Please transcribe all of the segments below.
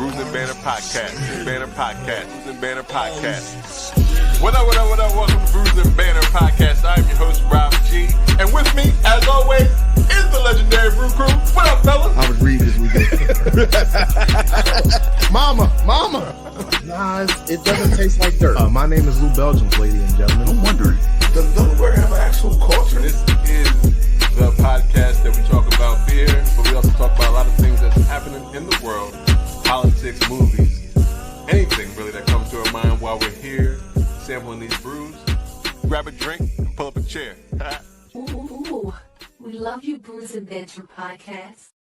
Brews and Banner Podcast. Banner Podcast. Brews and Banner Podcast. What up, what up, what up? Welcome to Brews and Banner Podcast. I'm your host, Rob G. And with me, as always, is the Legendary Brew Crew. What up, fellas? I was reading this weekend. Mama. Nah, it doesn't taste like dirt. My name is Lou Belgium, ladies and gentlemen. I'm wondering, Does Delaware have an actual culture? This is the podcast that we talk about beer, but we also talk about a lot of things that's happening in the world, politics, movies, anything really that comes to our mind while we're here sampling these brews. Grab a drink and pull up a chair. Ooh, we love you, Brews and Banter Podcast.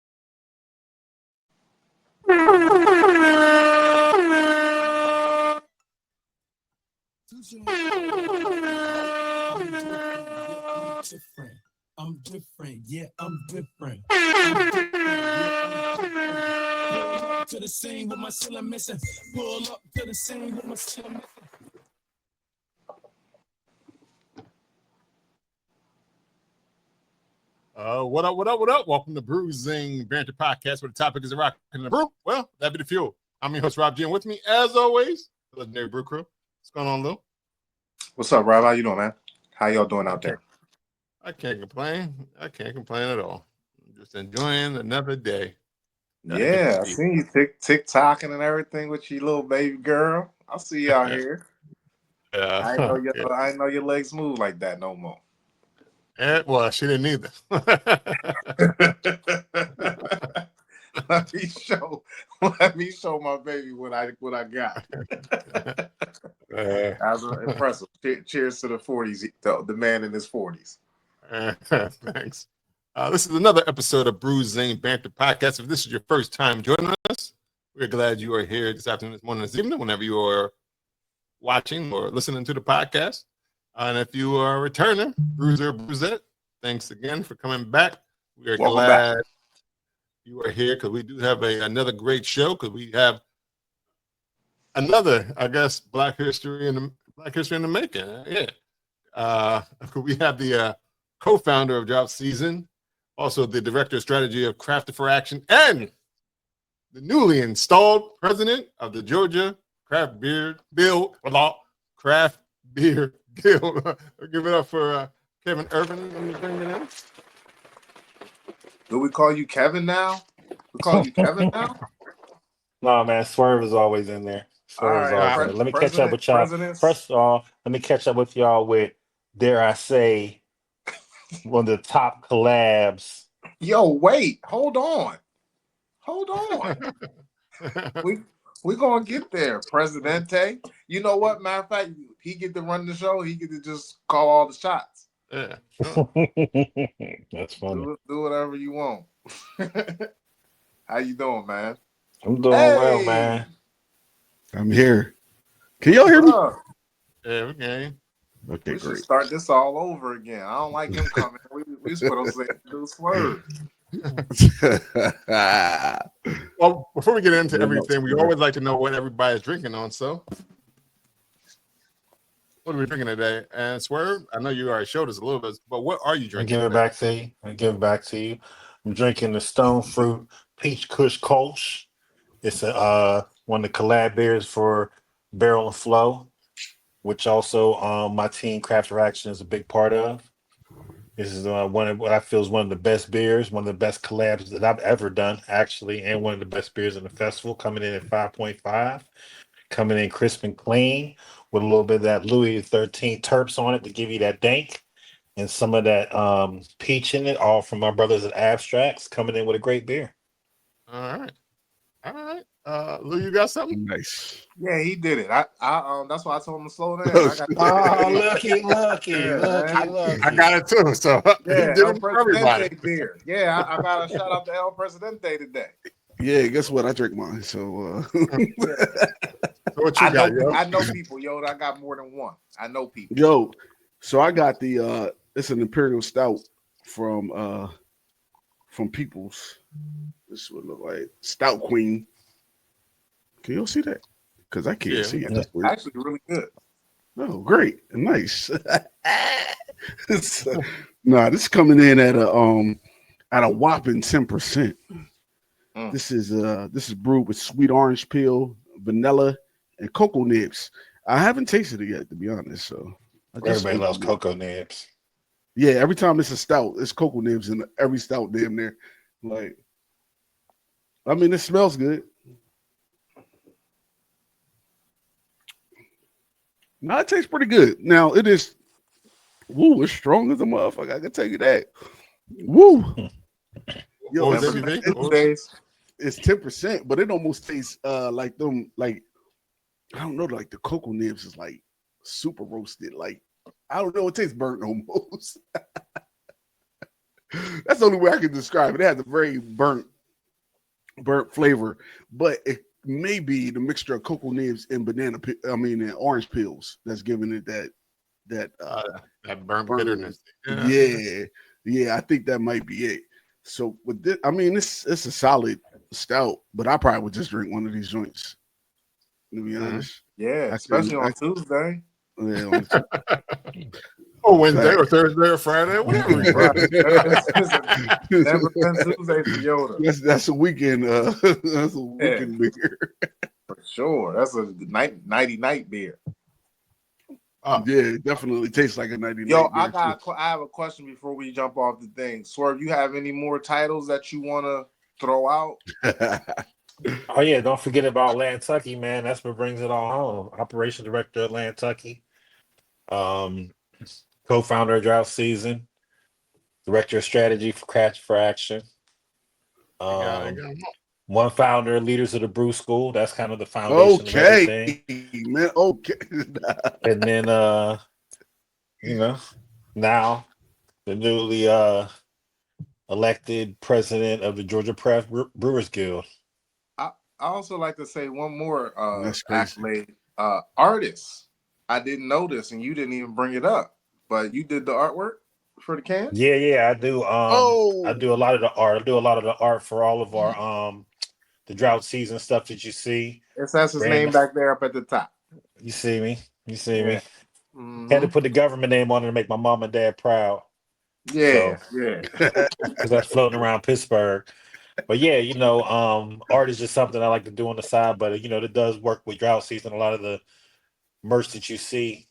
I'm different, yeah, I'm different. To the scene with my cellar missing. Pull up to the scene with my cellar missing. What up? Welcome to Bruising Banter Podcast, where the topic is rock and the brew. Well, that'd be the fuel. I'm your host, Rob G, and with me, as always, the Legendary Brew Crew. What's going on, Lou? What's up, Rob? How you doing, man? How y'all doing out there? I can't complain. At all. I'm just enjoying another day. Yeah, I seen you TikToking and everything with your little baby girl. I see you out here. Yeah. I didn't know your legs move like that no more. Well, she didn't either. Let me show my baby what I got. That was impressive. Cheers to the 40s, the man in his 40s. Thanks. This is another episode of Bruising Banter Podcast. If this is your first time joining us, we're glad you are here this afternoon, this morning, this evening, whenever you are watching or listening to the podcast. And if you are a returner, Bruiser, Bruisette, thanks again for coming back. We are glad you are here because we do have another great show because we have another, I guess, Black history in the making. Yeah. We have the co-founder of Draught Season, also the director of strategy of Craft for Action, and the newly installed president of the Georgia Craft Beer Guild. Give it up for Kevin Irvin. Let me bring it in. Do we call you Kevin now? We call you Kevin now? No, man, Swerve is always in there. Swerve is always in there. Let me catch up with y'all. First of all, let me catch up with y'all with, dare I say, one of the top collabs. Yo, wait, hold on. We're going to get there, Presidente. You know what? Matter of fact, he get to run the show. He get to just call all the shots. Yeah. That's funny. Do whatever you want. How you doing, man? I'm doing well, man. I'm here. Can y'all hear me? Yeah, okay. Okay, we great. should start this all over again. I don't like him coming. We supposed to say do Swerve. Well, before we get into everything, we always like to know what everybody's drinking on. So, what are we drinking today? And Swerve, I know you already showed us a little bit, but what are you drinking? I'll give it back to you. I'm drinking the Stone Fruit Peach Kush Kölsch. It's one of the collab beers for Barrel and Flow, which also my team Craft for Action is a big part of. This is one of what I feel is one of the best beers, one of the best collabs that I've ever done, actually, and one of the best beers in the festival, coming in at 5.5, coming in crisp and clean with a little bit of that Louis XIII terps on it to give you that dank and some of that peach in it, all from my brothers at Abstracts, coming in with a great beer. All right. Lou, you got something? Nice. Yeah, he did it. I that's why I told him to slow down. Lucky. I got it too. So yeah, did it for everybody. Beer. Yeah, I got a shout out to El Presidente today. Yeah, guess what? I drink mine. So what you got, yo? I know people, yo. I got more than one. I know people. Yo, so I got the it's an Imperial Stout from Peoples. This is what it look like. Stout Queen. Can you see that? Because I can't see it. It's actually really good. Oh, great. Nice. This is coming in at a whopping 10%. This is brewed with sweet orange peel, vanilla, and cocoa nibs. I haven't tasted it yet, to be honest. So Everybody loves cocoa nibs. Yeah, every time it's a stout, it's cocoa nibs in every stout damn near. Like, I mean, it smells good. Now it tastes pretty good. Now it is, woo, it's strong as a motherfucker. I can tell you that. Woo. Yo, What was it? it's 10%, but it almost tastes like them, like, I don't know, like the cocoa nibs is like super roasted. Like, I don't know, it tastes burnt almost. That's the only way I can describe it. It has a very burnt flavor, but it may be the mixture of cocoa nibs and and orange peels that's giving it that burnt bitterness. Yeah, I think that might be it. So with this, I mean, it's a solid stout, but I probably would just drink one of these joints, to be honest. Yeah, especially on Tuesday. Yeah, or Wednesday or Thursday or Friday. Whatever. Never been Tuesday for Yoda. That's a weekend. That's a weekend beer. For sure. That's a nighty night beer. Yeah, it definitely tastes like a 99. Yo, I have a question before we jump off the thing. Swerve, you have any more titles that you want to throw out? Oh yeah, don't forget about Lantucky, man. That's what brings it all home. Operation Director at Lantucky, co-founder of Drought Season, Director of Strategy for Craft for Action. One founder, leaders of the Brew School. That's kind of the foundation of everything. Man, okay. And then now the newly elected president of the Georgia Craft Brewers Guild. I also like to say one more accolade. Artists. I didn't notice, and you didn't even bring it up, but you did the artwork for the can? Yeah, I do. I do a lot of the art. I do a lot of the art for all of our the Drought Season stuff that you see. It says his name back there up at the top. You see me. Mm-hmm. Had to put the government name on it to make my mom and dad proud. Yeah. Because that's floating around Pittsburgh. But yeah, art is just something I like to do on the side. But it does work with Drought Season. A lot of the merch that you see,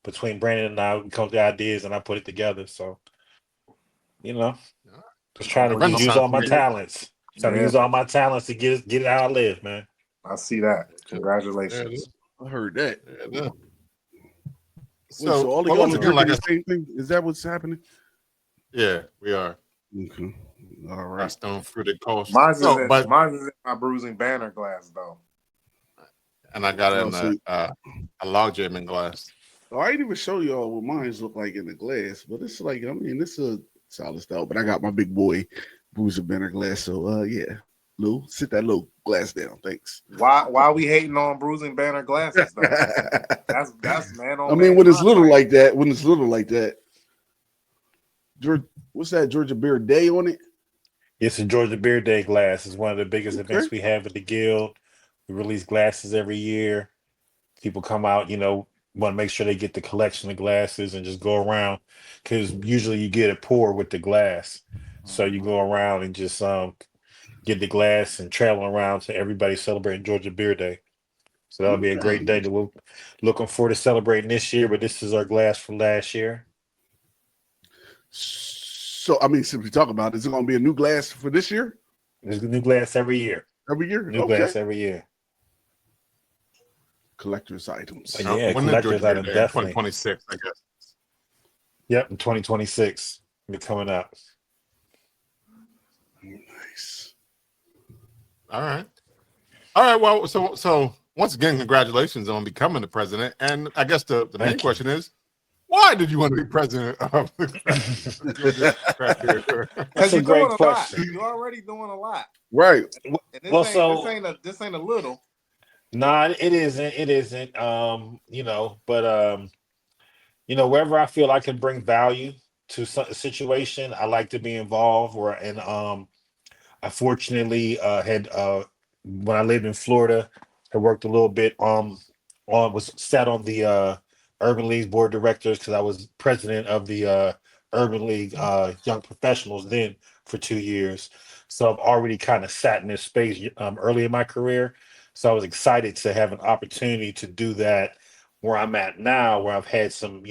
between Brandon and I, we come up with the ideas and I put it together. So, just trying to use all my talents. Trying to use all my talents to get it how I live, man. I see that. Congratulations. I heard that. Yeah. So all of y'all are drinking the same thing? Is that what's happening? Yeah, we are. Okay. All right. Stone fruited Kölsch. Mine's is in my bruising banner glass, though. And I got it in a log jamming glass. Oh, I didn't even show y'all what mines look like in the glass, but it's like, I mean, it's a solid stout, but I got my big boy bruiser banner glass. So, yeah. Lou, sit that little glass down. Thanks. Why we hating on bruising banner glasses, though? that's man on. I mean, when it's little like that, George, what's that, Georgia Beer Day on it? It's a Georgia Beer Day glass. It's one of the biggest events we have at the Guild. We release glasses every year. People come out, want to make sure they get the collection of glasses and just go around, because usually you get it poured with the glass. So you go around and just get the glass and travel around to everybody celebrating Georgia Beer Day. So that'll be a great day that we're looking forward to celebrating this year, but this is our glass from last year. So, I mean, since we talk about it, is it going to be a new glass for this year? There's a new glass every year. Every year? New glass every year. Collector's items. Yeah, collector's items, definitely. 2026, I guess. Yep, in 2026. Be coming up. Nice. All right. Well, so once again, congratulations on becoming the president. And I guess the main question is, why did you want to be president of the Craft Beer? That's a great question. You're already doing a lot, right? And this ain't a little. Nah, it isn't. It isn't. Wherever I feel I can bring value to a situation, I like to be involved. I fortunately had when I lived in Florida, I worked a little bit was sat on the Urban League's board of directors, because I was president of the Urban League Young Professionals then for 2 years. So I've already kind of sat in this space early in my career. So I was excited to have an opportunity to do that where I'm at now, where I've had some,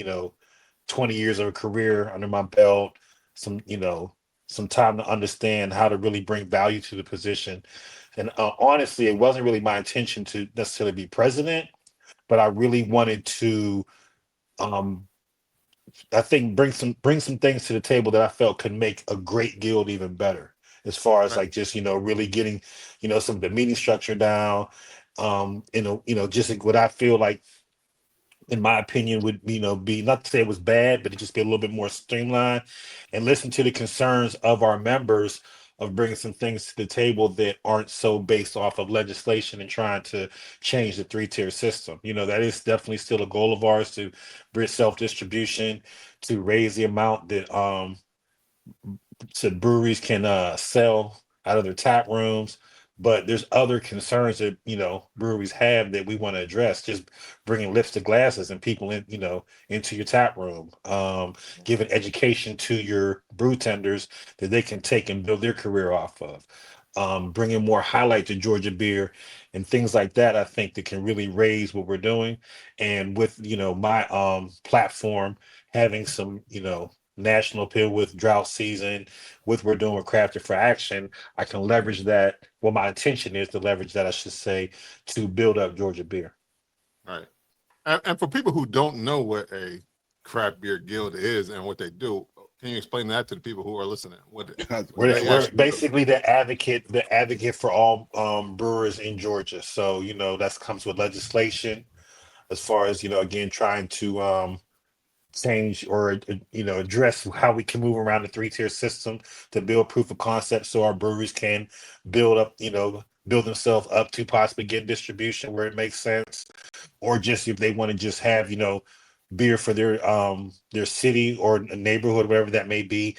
20 years of a career under my belt, some, some time to understand how to really bring value to the position. And honestly, it wasn't really my intention to necessarily be president, but I really wanted to, um, I think, bring some things to the table that I felt could make a great guild even better. As far as Right. like just really getting some of the meeting structure down, just like what I feel like in my opinion, would be not to say it was bad, but it just be a little bit more streamlined and listen to the concerns of our members of bringing some things to the table that aren't so based off of legislation and trying to change the three-tier system. That is definitely still a goal of ours to bring self-distribution, to raise the amount that so breweries can sell out of their tap rooms. But there's other concerns that breweries have that we want to address. Just bringing lips to glasses and people into your tap room, giving education to your brew tenders that they can take and build their career off of. Bringing more highlight to Georgia beer and things like that. I think that can really raise what we're doing. And with my platform having some national appeal with drought season, with we're doing with Crafted for Action, I can leverage that. Well, my intention is to leverage that, I should say, to build up Georgia beer. Right. And for people who don't know what a craft beer guild is and what they do, can you explain that to the people who are listening? We're basically the advocate for all brewers in Georgia. So that comes with legislation, as far as again trying to change or address how we can move around the three-tier system to build proof of concept so our breweries can build themselves up to possibly get distribution where it makes sense, or just if they want to just have beer for their city or neighborhood, whatever that may be,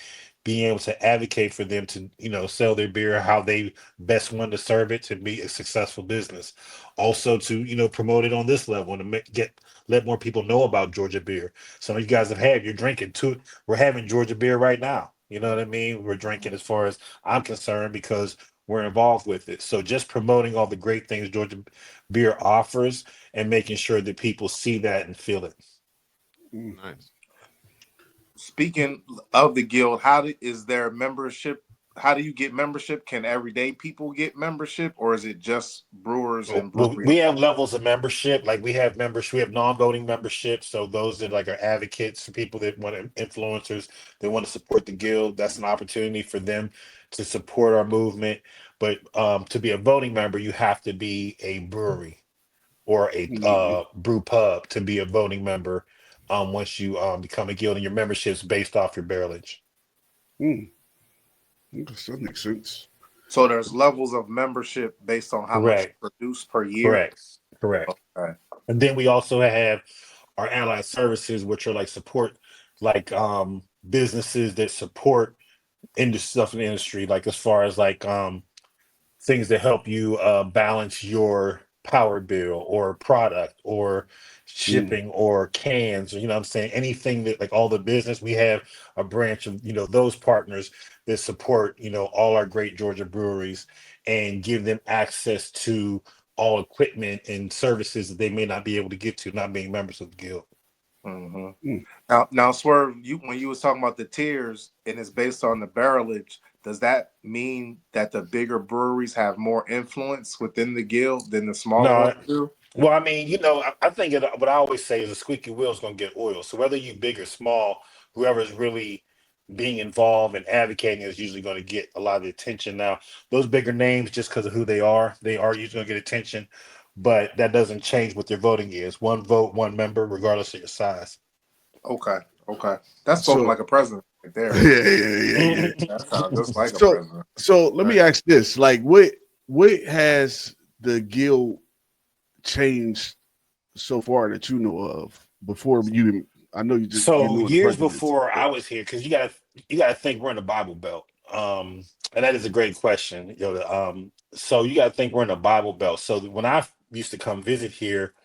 being able to advocate for them to sell their beer how they best want to serve it to be a successful business. Also to promote it on this level and to let more people know about Georgia beer. Some of you guys you're drinking too. We're having Georgia beer right now. You know what I mean? We're drinking, as far as I'm concerned, because we're involved with it. So just promoting all the great things Georgia beer offers and making sure that people see that and feel it. Nice. Speaking of the guild, is there membership? How do you get membership? Can everyday people get membership, or is it just brewers and Well, breweries? we have levels of membership. Like we have members, we have non-voting membership. So those that like are advocates, for people that want influencers, they want to support the guild. That's an opportunity for them to support our movement. But to be a voting member, you have to be a brewery or a brew pub to be a voting member. Once you become a guild, and your membership's based off your barrelage. That makes sense. So there's levels of membership based on how much you produce per year. Correct. Okay. And then we also have our allied services, which are like support, like businesses that support stuff in the industry, like as far as like things that help you balance your power bill or product or shipping or cans, or what I'm saying, anything that, like, all the business. We have a branch of those partners that support all our great Georgia breweries and give them access to all equipment and services that they may not be able to get to, not being members of the guild. Now, Swerve, when you was talking about the tiers and it's based on the barrelage, does that mean that the bigger breweries have more influence within the guild than the smaller No, ones do? well, I mean, I think what I always say is a squeaky wheel is going to get oil. So whether you big or small, whoever's really being involved and advocating is usually going to get a lot of the attention. Now, those bigger names, just because of who they are usually going to get attention, but that doesn't change what their voting is. One vote, one member, regardless of your size. Okay. That's spoken like a president right there. Yeah. That sounds just like a president. So let me ask this: like, what has the guild changed so far that you know of? Before you, I know you just years before I was here, because you gotta think we're in the Bible Belt. And that is a great question. So you gotta think we're in the Bible Belt. So when I used to come visit here,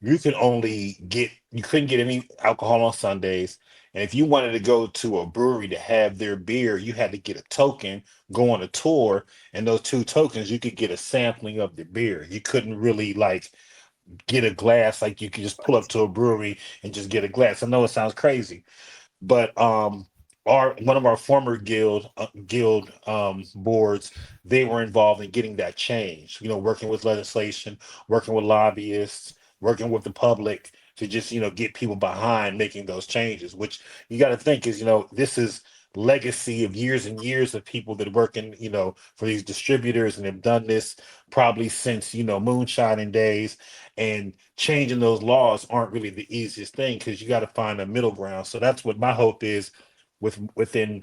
you couldn't get any alcohol on Sundays. And if you wanted to go to a brewery to have their beer, you had to get a token, go on a tour, and those 2 tokens, you could get a sampling of the beer. You couldn't really like get a glass like you could just pull up to a brewery and just get a glass. I know it sounds crazy, but our one of our former guild boards, they were involved in getting that change, working with legislation, working with lobbyists, working with the public to just get people behind making those changes, which you got to think is this is legacy of years and years of people that working for these distributors and have done this probably since moonshining days, and changing those laws aren't really the easiest thing because you got to find a middle ground. So that's what my hope is within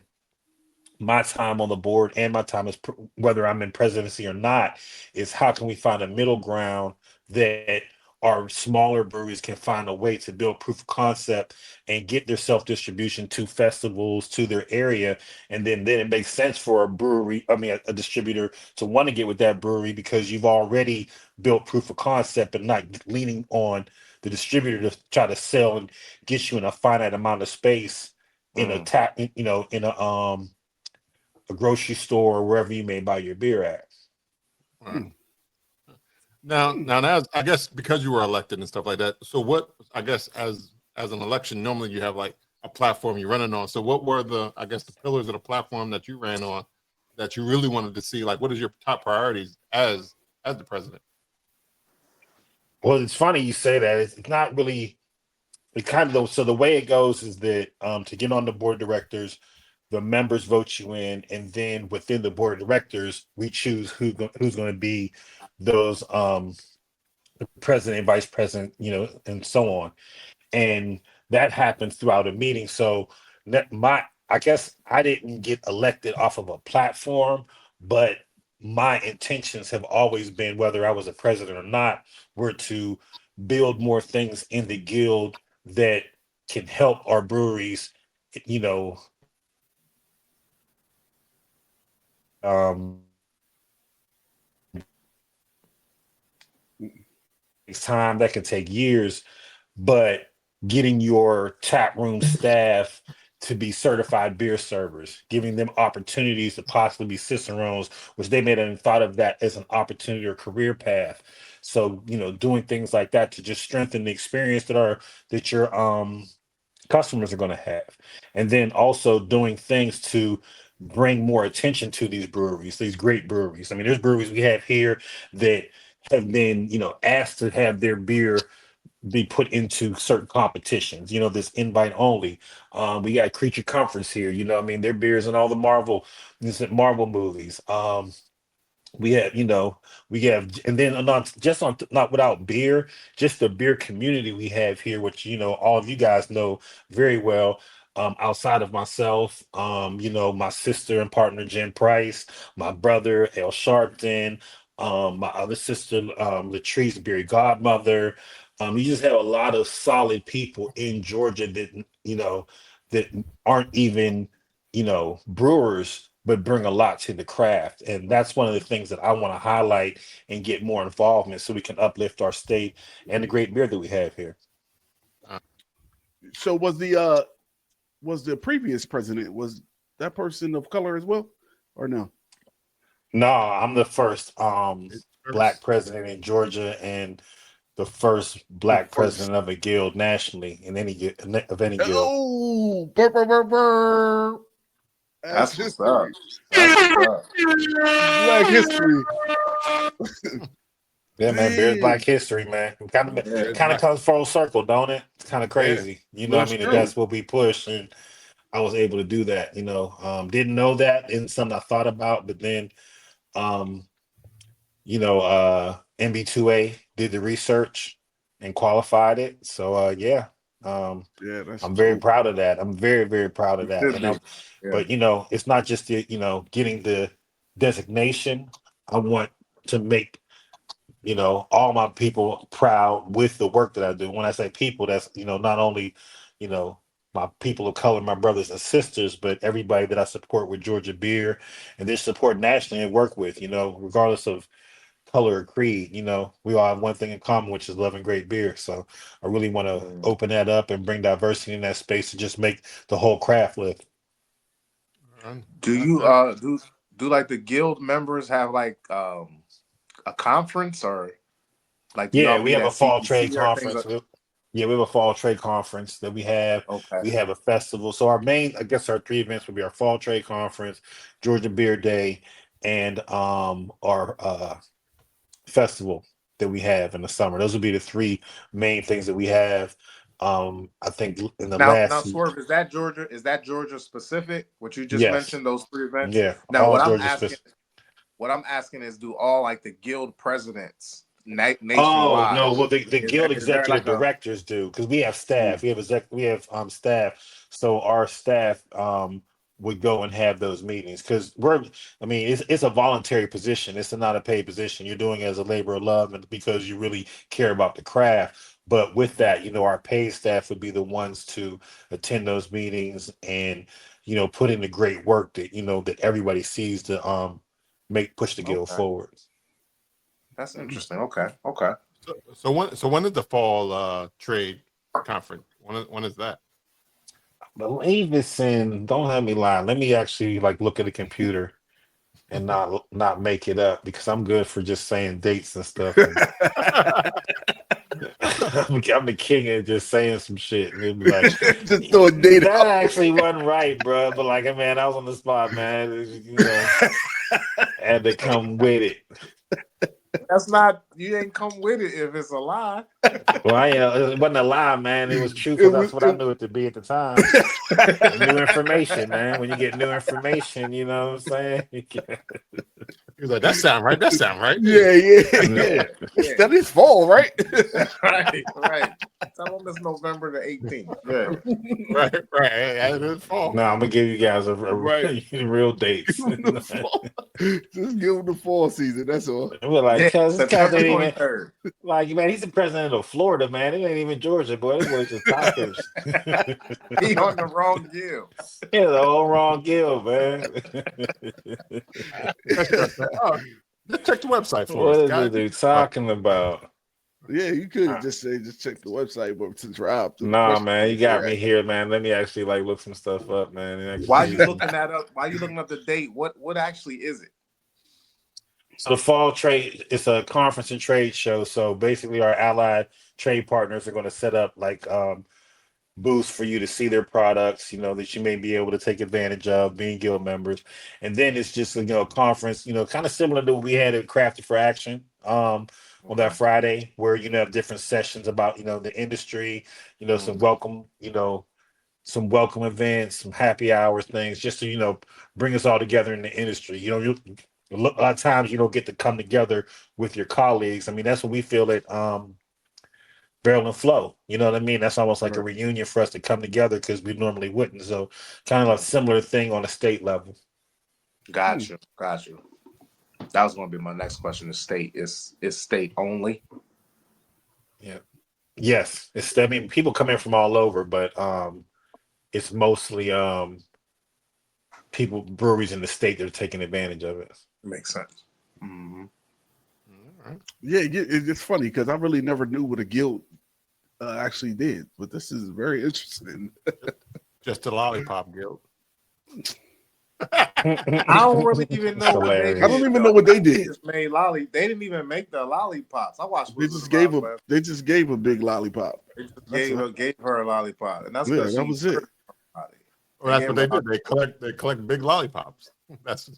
my time on the board and my time as whether I'm in presidency or not, is how can we find a middle ground that our smaller breweries can find a way to build proof of concept and get their self-distribution to festivals, to their area. And then it makes sense for a distributor to want to get with that brewery because you've already built proof of concept and not leaning on the distributor to try to sell and get you in a finite amount of space in a grocery store or wherever you may buy your beer at. Right. Now, I guess because you were elected and stuff like that. So what, I guess, as an election, normally you have like a platform you're running on. So what were the pillars of the platform that you ran on that you really wanted to see? Like, what is your top priorities as the president? Well, it's funny you say that. It's not really. It kind of so the way it goes is that to get on the board of directors, the members vote you in, and then within the board of directors, we choose who's going to be those president, vice president, and so on. And that happens throughout a meeting. So I guess I didn't get elected off of a platform, but my intentions have always been, whether I was a president or not, were to build more things in the guild that can help our breweries, um, takes time, that can take years, but getting your tap room staff to be certified beer servers, giving them opportunities to possibly be cicerones, which they may not have thought of that as an opportunity or career path. So, doing things like that to just strengthen the experience that your customers are going to have. And then also doing things to bring more attention to these breweries, these great breweries. I mean, there's breweries we have here that have been, asked to have their beer be put into certain competitions, this invite only. We got Creature Comforts here, their beers in all the Marvel movies. We have, and then not without beer, just the beer community we have here, which, all of you guys know very well. Outside of myself, my sister and partner, Jen Price, my brother, El Sharpton, my other sister, Latrice, Berry Godmother. You just have a lot of solid people in Georgia that aren't even, brewers, but bring a lot to the craft. And that's one of the things that I want to highlight and get more involvement so we can uplift our state and the great beer that we have here. So was the previous president, was that person of color as well, or no? No, I'm the first black president in Georgia and the first black president of a guild nationally in any guild. Oh, burr, burr, burr, burr. That's what's up. That's what's up. Black history. Yeah, man, beer's Black history, man. Kind of comes full circle, don't it? It's kind of crazy. That's what we push, and I was able to do that. Didn't know that, and something I thought about, but then, MB2A did the research and qualified it. So, I'm very proud of that. I'm very, very proud of that. But it's not just getting the designation. I want to make all my people proud with the work that I do. When I say people, that's not only my people of color, my brothers and sisters, but everybody that I support with Georgia beer and they support nationally and work with, regardless of color or creed. We all have one thing in common, which is loving great beer. So I really want to open that up and bring diversity in that space to just make the whole craft live. Do you do like the guild members have like a conference, or like do y'all We meet have at a fall CDC trade or things conference. like? We have a fall trade conference that we have. Okay. We have a festival. So our main, I guess, our three events would be our fall trade conference, Georgia Beer Day, and our festival that we have in the summer. Those would be the three main things that we have. I think in the Now, last, Swerve, is that Georgia? Is that Georgia specific? What you just yes, mentioned, those three events. yeah, Now, all Georgia specific. what I'm asking is, do all like the guild presidents Oh nationwide? no! Well, the guild Is there executive like a? directors do, because we have staff. We have staff. So our staff would go and have those meetings, because it's a voluntary position. It's not a paid position. You're doing it as a labor of love and because you really care about the craft. But with that, our paid staff would be the ones to attend those meetings and put in the great work that that everybody sees to push the guild forward. That's interesting. Okay. So when is the fall trade conference? When is that? I believe it's in. Don't have me lie. Let me actually look at the computer and not make it up, because I'm good for just saying dates and stuff. I'm the king of just saying some shit, and it'd be like, just throwing data. That actually wasn't right, bro. But man, I was on the spot, man. Had to come with it. That's not. You ain't come with it if it's a lie. Well, it wasn't a lie, man. It was truthful. That's what I knew it to be at the time. New information, man. When you get new information, you know what I'm saying? He was like, "That sound right. That sound right." Yeah. That is fall, right? right. Tell them it's November the 18th. Yeah. Right. That is fall. No, I'm gonna give you guys a real dates. Just give them the fall season. That's all. We're like, September 23rd. Man, he's the president of Florida, man. It ain't even Georgia, boy. This boy's just talkers. He on the wrong guild. Yeah, the whole wrong guild, man. Check the website for what us. What is the dude talking about? Yeah, you could just check the website, but since Rob, man, you got me here, man. Let me actually look some stuff up, man. Why you looking that up? Why you looking up the date? What actually is it? So the fall trade, it's a conference and trade show. So basically, our allied trade partners are going to set up booths for you to see their products, that you may be able to take advantage of being guild members. And then it's just a conference, kind of similar to what we had at Crafted for Action on that Friday, where have different sessions about the industry, some welcome events, some happy hours, things, just to bring us all together in the industry. A lot of times you don't get to come together with your colleagues. That's what we feel at Barrel and Flow. You know what I mean? That's almost like a reunion for us to come together, because we normally wouldn't. So kind of a similar thing on a state level. Gotcha. That was going to be my next question. The state is state only. Yeah. Yes. People come in from all over, but it's mostly breweries in the state that are taking advantage of it. Makes sense. Mm-hmm. Yeah, it's funny because I really never knew what a guild actually did, but this is very interesting. Just a lollipop guild. I don't really even know what they did. I don't even know what they did. They just made They didn't even make the lollipops. I watched. They just gave a big lollipop. They just gave her a lollipop, and that's that was it. Well, that's what they did. They collect big lollipops. That's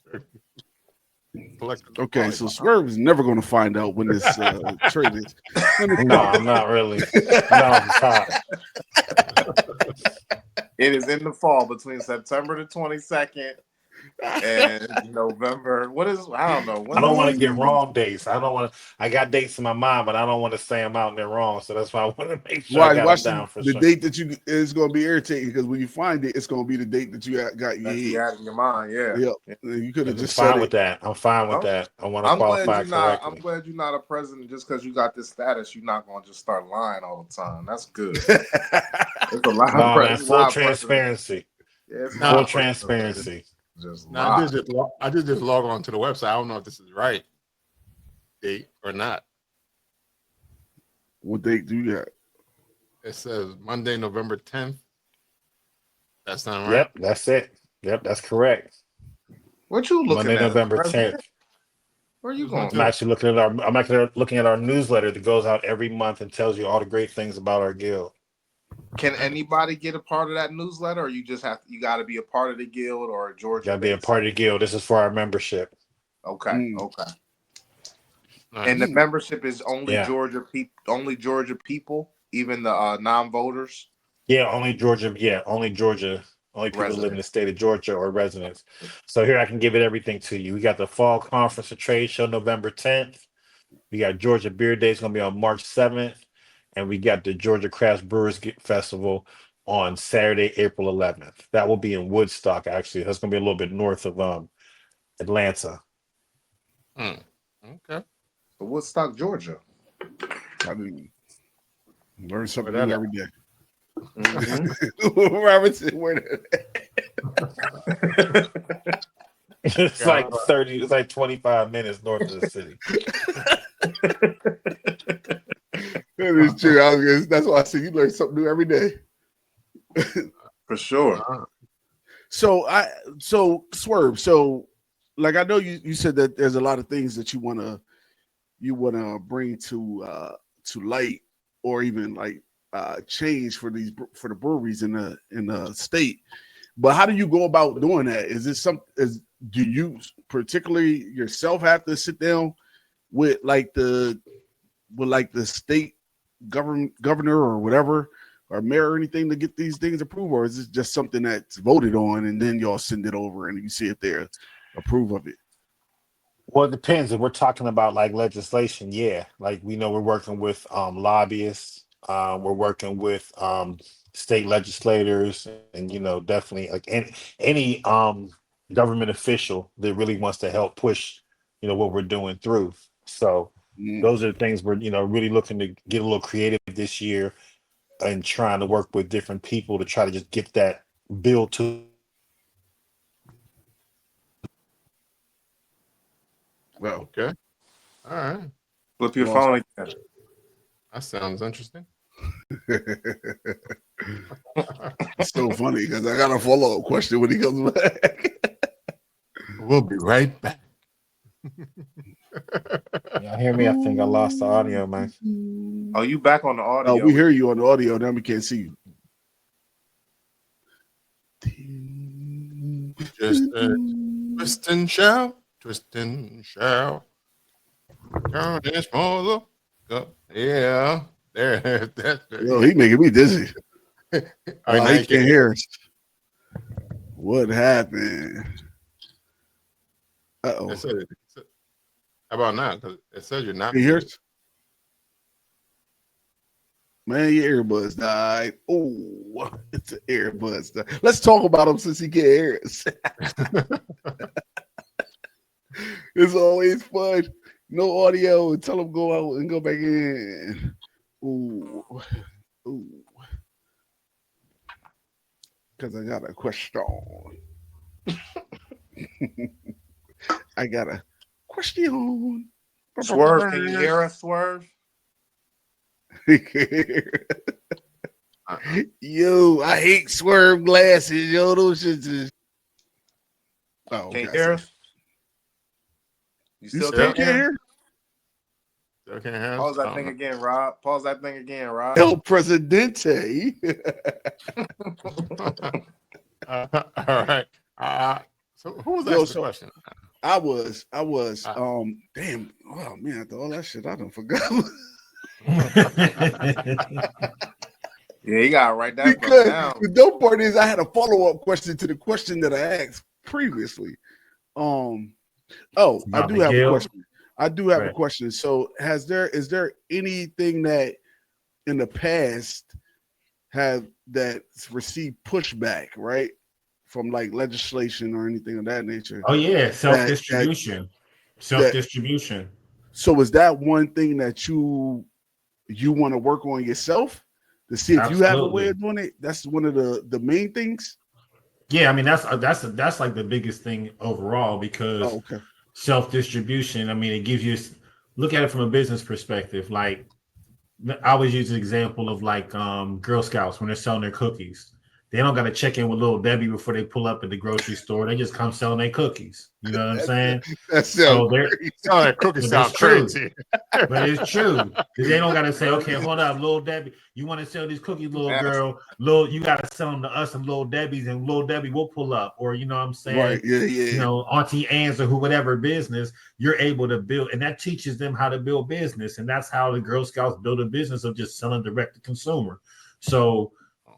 okay. So Swerve is never going to find out when this trade is. No, I'm not really. No, it is in the fall between September the 22nd and November. What is? I don't know. I don't want to get wrong dates. I got dates in my mind, but I don't want to say I'm out there wrong. So that's why I want to make sure I got them down for the sure. date that is going to be irritating, because when you find it, it's going to be the date that you got in your mind. Yeah. Yep. You could have just fine with that. I'm fine with that. I want to qualify correctly. I'm glad you're not a president just because you got this status. You're not going to just start lying all the time. That's good. It's a lot of full transparency. Full transparency. I just log on to the website. I don't know if this is right. date or not. What date do you got? It says Monday, November 10th. That's not right. Yep, that's it. Yep, that's correct. What you looking Monday, at? November President? 10th. Where you Who's going? Monday? I'm actually looking at our newsletter that goes out every month and tells you all the great things about our guild. Can anybody get a part of that newsletter, or you just you got to be a part of the guild or a Georgia? Got to be a part of the guild. This is for our membership. Okay, okay. Nice. And the membership is only Yeah. Georgia people, even the non-voters. Yeah, only Georgia. Yeah, only Georgia. Only people that live in the state of Georgia or residents. So here I can give it everything to you. We got the Fall Conference of Trade Show November 10th. We got Georgia Beer Day. It's going to be on March 7th. And we got the Georgia Craft Brewers Festival on Saturday, April 11th. That will be in Woodstock, actually. That's going to be a little bit north of Atlanta. Okay. So Woodstock, Georgia. I mean, learn something Where new that every day. Mm-hmm. Robinson, where It's like 30, it's like 25 minutes north of the city. that is true. That's why I say you learn something new every day. For sure. So Swerve. So like I know you said that there's a lot of things that you wanna bring to light or even like change for the breweries in the state. But how do you go about doing that? Is this do you particularly yourself have to sit down with the state governor or whatever or mayor or anything to get these things approved, or is this just something that's voted on and then y'all send it over and you see if they approve of it? Well, it depends. If we're talking about like legislation, yeah. Like we know we're working with lobbyists, we're working with state legislators, and definitely like any government official that really wants to help push what we're doing through. So those are the things we're really looking to get a little creative this year and trying to work with different people to try to just get that bill to. Well, okay. All right. Flip your phone again. That sounds interesting. It's so funny because I got a follow-up question when he comes back. We'll be right back. Y'all hear me? I think I lost the audio, man. Oh, you back on the audio? We hear you on the audio. Now we can't see you. Just twist and shout, twist and shout. Turn this mother up. Yeah. There. That's Yo, he making me dizzy. He can't hear us. What happened? Uh-oh. How about now? Because it says you're not. Can you hear us? Man, your earbuds died. Oh, it's an earbuds died. Let's talk about him since he can't hear us. It's always fun. No audio. Tell him go out and go back in. Ooh. Because I got a question. I got a question. Swerve, can you hear us, Swerve? Yo, I hate Swerve glasses. Yo, those shits is. Oh, can you hear us? You still can't hear? hear? Okay, Pause that thing again, Rob. Pause that thing again, Rob. El Presidente. All right. So who was asking the question? I was. Damn. Oh man, after all that shit, I done forgot. Yeah, you gotta write that because down. the dope part is I had a follow-up question to the question that I asked previously. I do have a question. I do have a question. So is there anything that in the past that's received pushback, right? From like legislation or anything of that nature? Oh yeah, self-distribution. Self-distribution. So is that one thing that you want to work on yourself to see if you have a way of doing it? That's one of the main things. Yeah, I mean that's like the biggest thing overall because self-distribution. I mean, it gives you look at it from a business perspective. Like I always use the example of like Girl Scouts when they're selling their cookies. They don't got to check in with Little Debbie before they pull up at the grocery store. They just come selling their cookies. You know what I'm saying? That's So they're Oh, that cookie but sound it's true. crazy. But it's true. Because they don't got to say, okay, hold up, Little Debbie, you want to sell these cookies, little girl? You got to sell them to us and Little Debbie's, and Little Debbie will pull up. Or, you know what I'm saying? Right. Yeah. You know, Auntie Anne's or whatever business, you're able to build. And that teaches them how to build business. And that's how the Girl Scouts build a business of just selling direct to consumer. So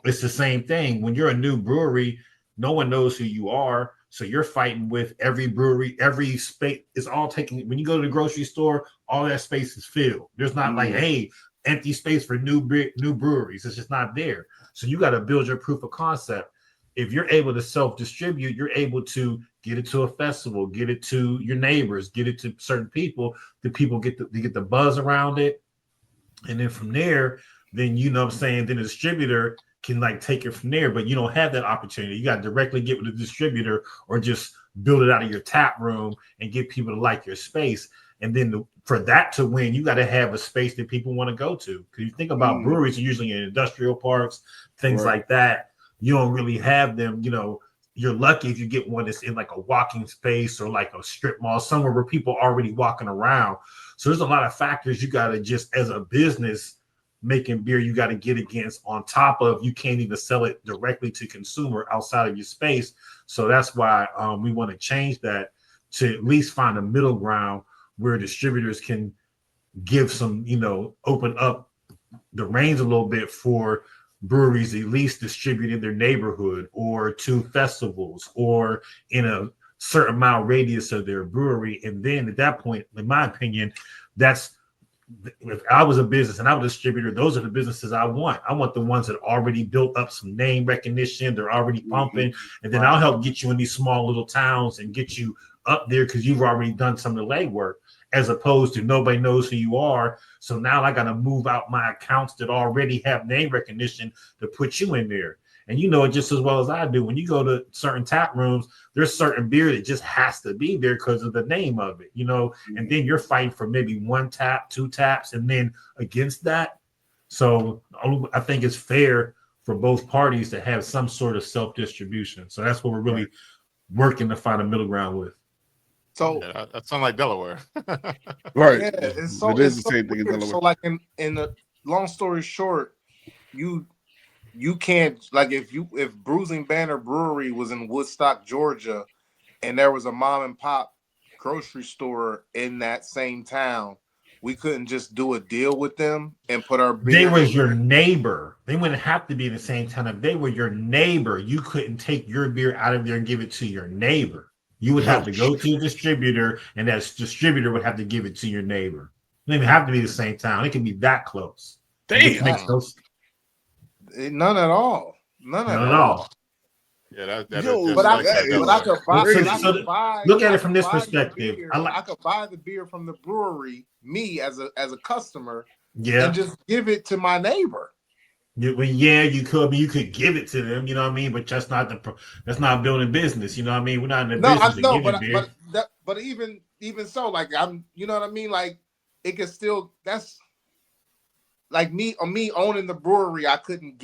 it's the same thing. When you're a new brewery, no one knows who you are. So you're fighting with every brewery, every space is all taking. When you go to the grocery store, all that space is filled. There's not like, hey, empty space for new breweries. It's just not there. So you got to build your proof of concept. If you're able to self-distribute, you're able to get it to a festival, get it to your neighbors, get it to certain people. The people get the buzz around it. And then from there, then you know what I'm saying, then the distributor can like take it from there, but you don't have that opportunity. You got to directly get with the distributor or just build it out of your tap room and get people to like your space. And then for that to win, you got to have a space that people want to go to. Because you think about breweries are usually in industrial parks, things like that. You don't really have them, you know. You're lucky if you get one that's in like a walking space or like a strip mall, somewhere where people are already walking around. So there's a lot of factors you got to just, as a business making beer, you got to get against, on top of you can't even sell it directly to consumer outside of your space. So that's why we want to change that to at least find a middle ground where distributors can give some, you know, open up the reins a little bit for breweries at least distribute in their neighborhood or to festivals or in a certain mile radius of their brewery. And then at that point, in my opinion, that's, if I was a business and I was a distributor, those are the businesses I want. I want the ones that already built up some name recognition. They're already pumping. And then I'll help get you in these small little towns and get you up there because you've already done some of the legwork, as opposed to nobody knows who you are. So now I got to move out my accounts that already have name recognition to put you in there. And you know it just as well as I do. When you go to certain tap rooms, there's certain beer that just has to be there because of the name of it, you know, and then you're fighting for maybe one tap, two taps, and then against that. So I think it's fair for both parties to have some sort of self-distribution. So that's what we're really working to find a middle ground with. So that sounds like Delaware. Right. Yeah, it's so, it is it's the so same thing in weird. Delaware. So like in the long story short, you can't, like, if Bruising Banner Brewery was in Woodstock, Georgia, and there was a mom and pop grocery store in that same town, we couldn't just do a deal with them and put our beer. They was your neighbor. They wouldn't have to be in the same town. If they were your neighbor, you couldn't take your beer out of there and give it to your neighbor. You would have to go to a distributor, and that distributor would have to give it to your neighbor. It doesn't even have to be the same town. It can be that close. Damn. None at all. None at all. Yeah, but I could buy. Look at it from this perspective. I could buy the beer from the brewery, me as a customer, and just give it to my neighbor. Yeah, you could. I mean, you could give it to them. You know what I mean? But that's not building business. You know what I mean? We're not in the business of giving beer. But even so, like, I'm, you know what I mean? Like, it could still, that's like me owning the brewery. I couldn't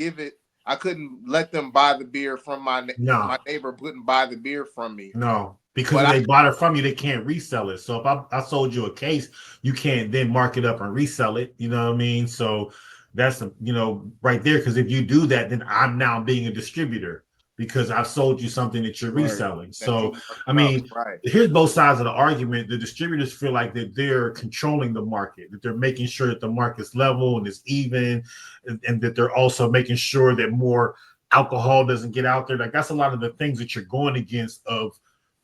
let them buy the beer from my neighbor couldn't buy the beer from me. No, because if they bought it from you, they can't resell it. So if I sold you a case, you can't then mark it up and resell it. You know what I mean? So that's, you know, right there. Because if you do that, then I'm now being a distributor because I've sold you something that you're reselling. So, I mean, here's both sides of the argument. The distributors feel like that they're controlling the market, that they're making sure that the market's level and is even, and that they're also making sure that more alcohol doesn't get out there. Like, that's a lot of the things that you're going against of,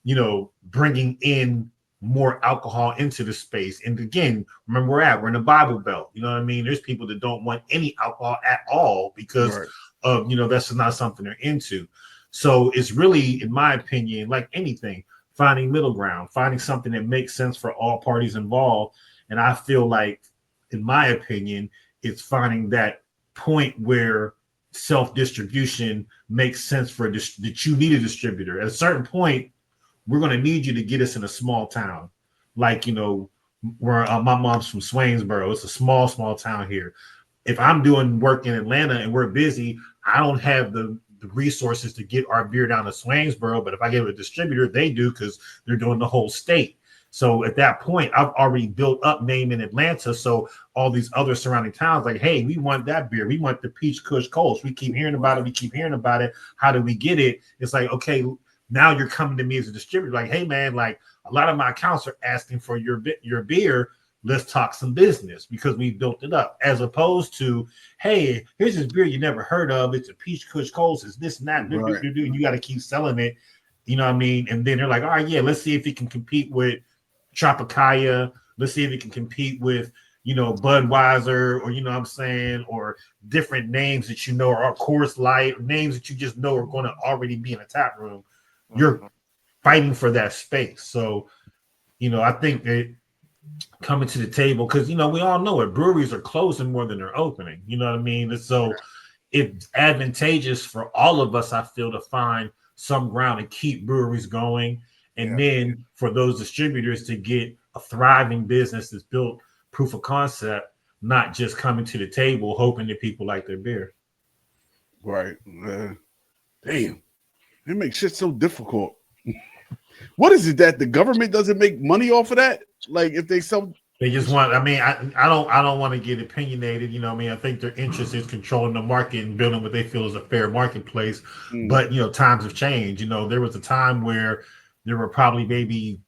you know, bringing in more alcohol into the space. And again, remember we're in the Bible Belt. You know what I mean? There's people that don't want any alcohol at all because of, you know, that's not something they're into. So it's really, in my opinion, like anything, finding middle ground, finding something that makes sense for all parties involved. And I feel like, in my opinion, it's finding that point where self-distribution makes sense for that you need a distributor. At a certain point, we're going to need you to get us in a small town. Like, you know, where my mom's from Swainsboro. It's a small town here. If I'm doing work in Atlanta and we're busy, I don't have the resources to get our beer down to Swainsboro. But if I get a distributor, they do because they're doing the whole state. So at that point, I've already built up name in Atlanta. So all these other surrounding towns, like, hey, we want that beer. We want the Peach Kush Kölsch. We keep hearing about it. We keep hearing about it. How do we get it? It's like, okay, now you're coming to me as a distributor. Like, hey, man, like a lot of my accounts are asking for your beer. Let's talk some business because we built it up. As opposed to, hey, here's this beer you never heard of. It's a Peach Kush Kölsch. It's this and that. Right. You got to keep selling it. You know what I mean? And then they're like, all right, yeah, let's see if it can compete with Tropicana. Let's see if it can compete with, Budweiser, or, what I'm saying, or different names that or Coors Light, or names that you just know are going to already be in a tap room. You're fighting for that space. So, I think that coming to the table, because, we all know it, breweries are closing more than they're opening. You know what I mean? And so it's advantageous for all of us, I feel, to find some ground and keep breweries going. And then for those distributors to get a thriving business that's built proof of concept, not just coming to the table hoping that people like their beer. Right. Damn. It makes shit so difficult. What is it that the government doesn't make money off of that? Like if they just want, I don't want to get opinionated, I think their interest is controlling the market and building what they feel is a fair marketplace. But times have changed. There was a time where there were probably maybe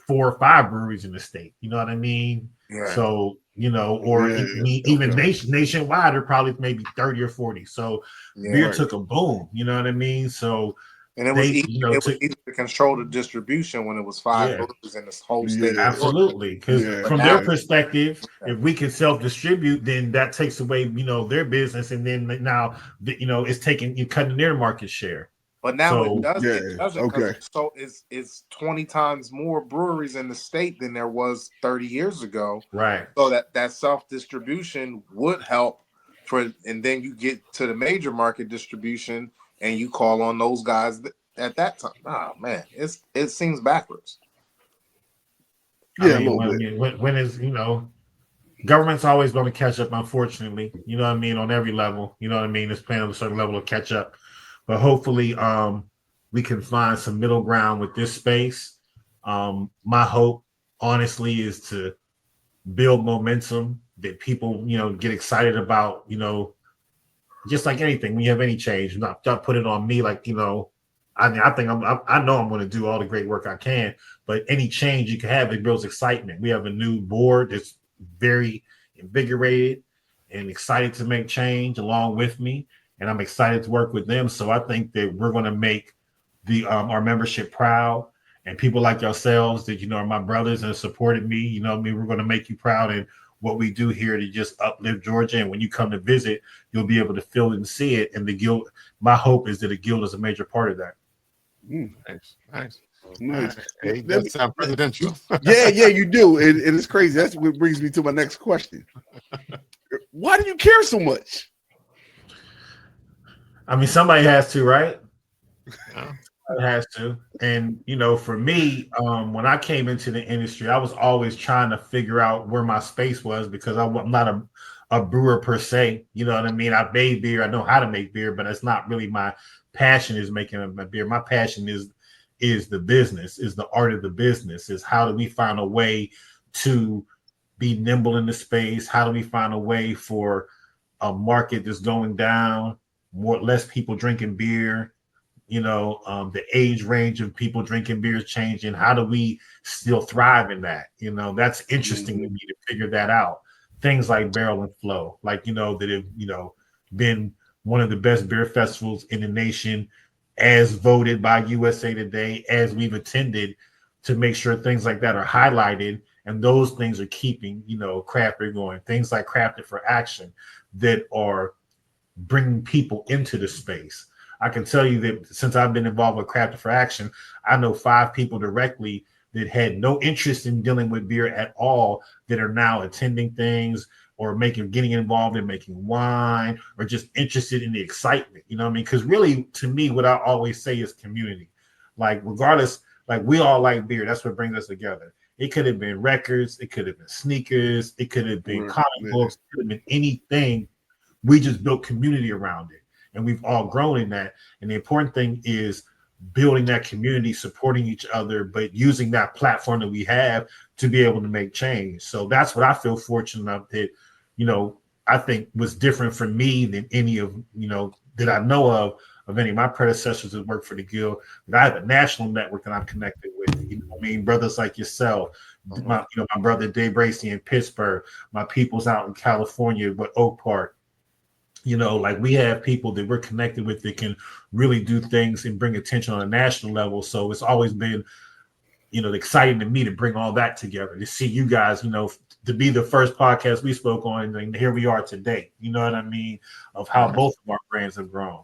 4 or 5 breweries in the state. You know what I mean? Yeah. So, even nationwide, there probably maybe 30 or 40. So beer took a boom. You know what I mean? So, and it was easy to control the distribution when it was 5 breweries in this whole state. Absolutely. Because from their perspective, if we can self-distribute, then that takes away, their business. And then now, it's cutting their market share. But now it doesn't. Okay. So it's 20 times more breweries in the state than there was 30 years ago. Right. So that self-distribution would help and then you get to the major market distribution and you call on those guys at that time. Oh man, it seems backwards. Yeah, a little bit. When is government's always going to catch up, unfortunately. You know what I mean, on every level. You know what I mean? It's playing on a certain level of catch up. But hopefully we can find some middle ground with this space. My hope, honestly, is to build momentum that people, get excited about, just like anything. When you have any change, not put it on me like, I know I'm going to do all the great work I can, but any change you can have, it builds excitement. We have a new board that's very invigorated and excited to make change along with me. And I'm excited to work with them. So I think that we're going to make our membership proud, and people like yourselves that, are my brothers and have supported me. We're going to make you proud in what we do here to just uplift Georgia. And when you come to visit, you'll be able to feel it and see it. And the guild, my hope is that the guild is a major part of that. Nice. Hey, that sounds presidential. yeah, you do. And it's crazy. That's what brings me to my next question. Why do you care so much? Somebody has to, right? It has to. And, for me, when I came into the industry, I was always trying to figure out where my space was because I'm not a brewer per se. You know what I mean? I made beer. I know how to make beer, but it's not really my passion is making my beer. My passion is the business, is the art of the business, is how do we find a way to be nimble in the space? How do we find a way for a market that's going down? Less people drinking beer, the age range of people drinking beer is changing. How do we still thrive in that? That's interesting to me to figure that out. Things like Barrel and Flow, like, that have, been one of the best beer festivals in the nation, as voted by USA Today, as we've attended, to make sure things like that are highlighted. And those things are keeping, craft beer going. Things like Crafted for Action that are bringing people into the space. I can tell you that since I've been involved with Crafted for Action, I know 5 people directly that had no interest in dealing with beer at all that are now attending things or getting involved in making wine or just interested in the excitement. You know what I mean? Because really, to me, what I always say is community. Like, regardless, like, we all like beer. That's what brings us together. It could have been records, it could have been sneakers, it could have been comic books, it could have been anything. We just built community around it, and we've all grown in that. And the important thing is building that community, supporting each other, but using that platform that we have to be able to make change. So that's what I feel fortunate enough that, I think was different for me than any of, that I know of any of my predecessors that work for the Guild. But I have a national network that I'm connected with. Brothers like yourself, my brother Dave Bracey in Pittsburgh, my people's out in California with Oak Park. We have people that we're connected with that can really do things and bring attention on a national level. So it's always been, exciting to me to bring all that together, to see you guys, to be the first podcast we spoke on, and here we are today. You know what I mean? Of how both of our brands have grown.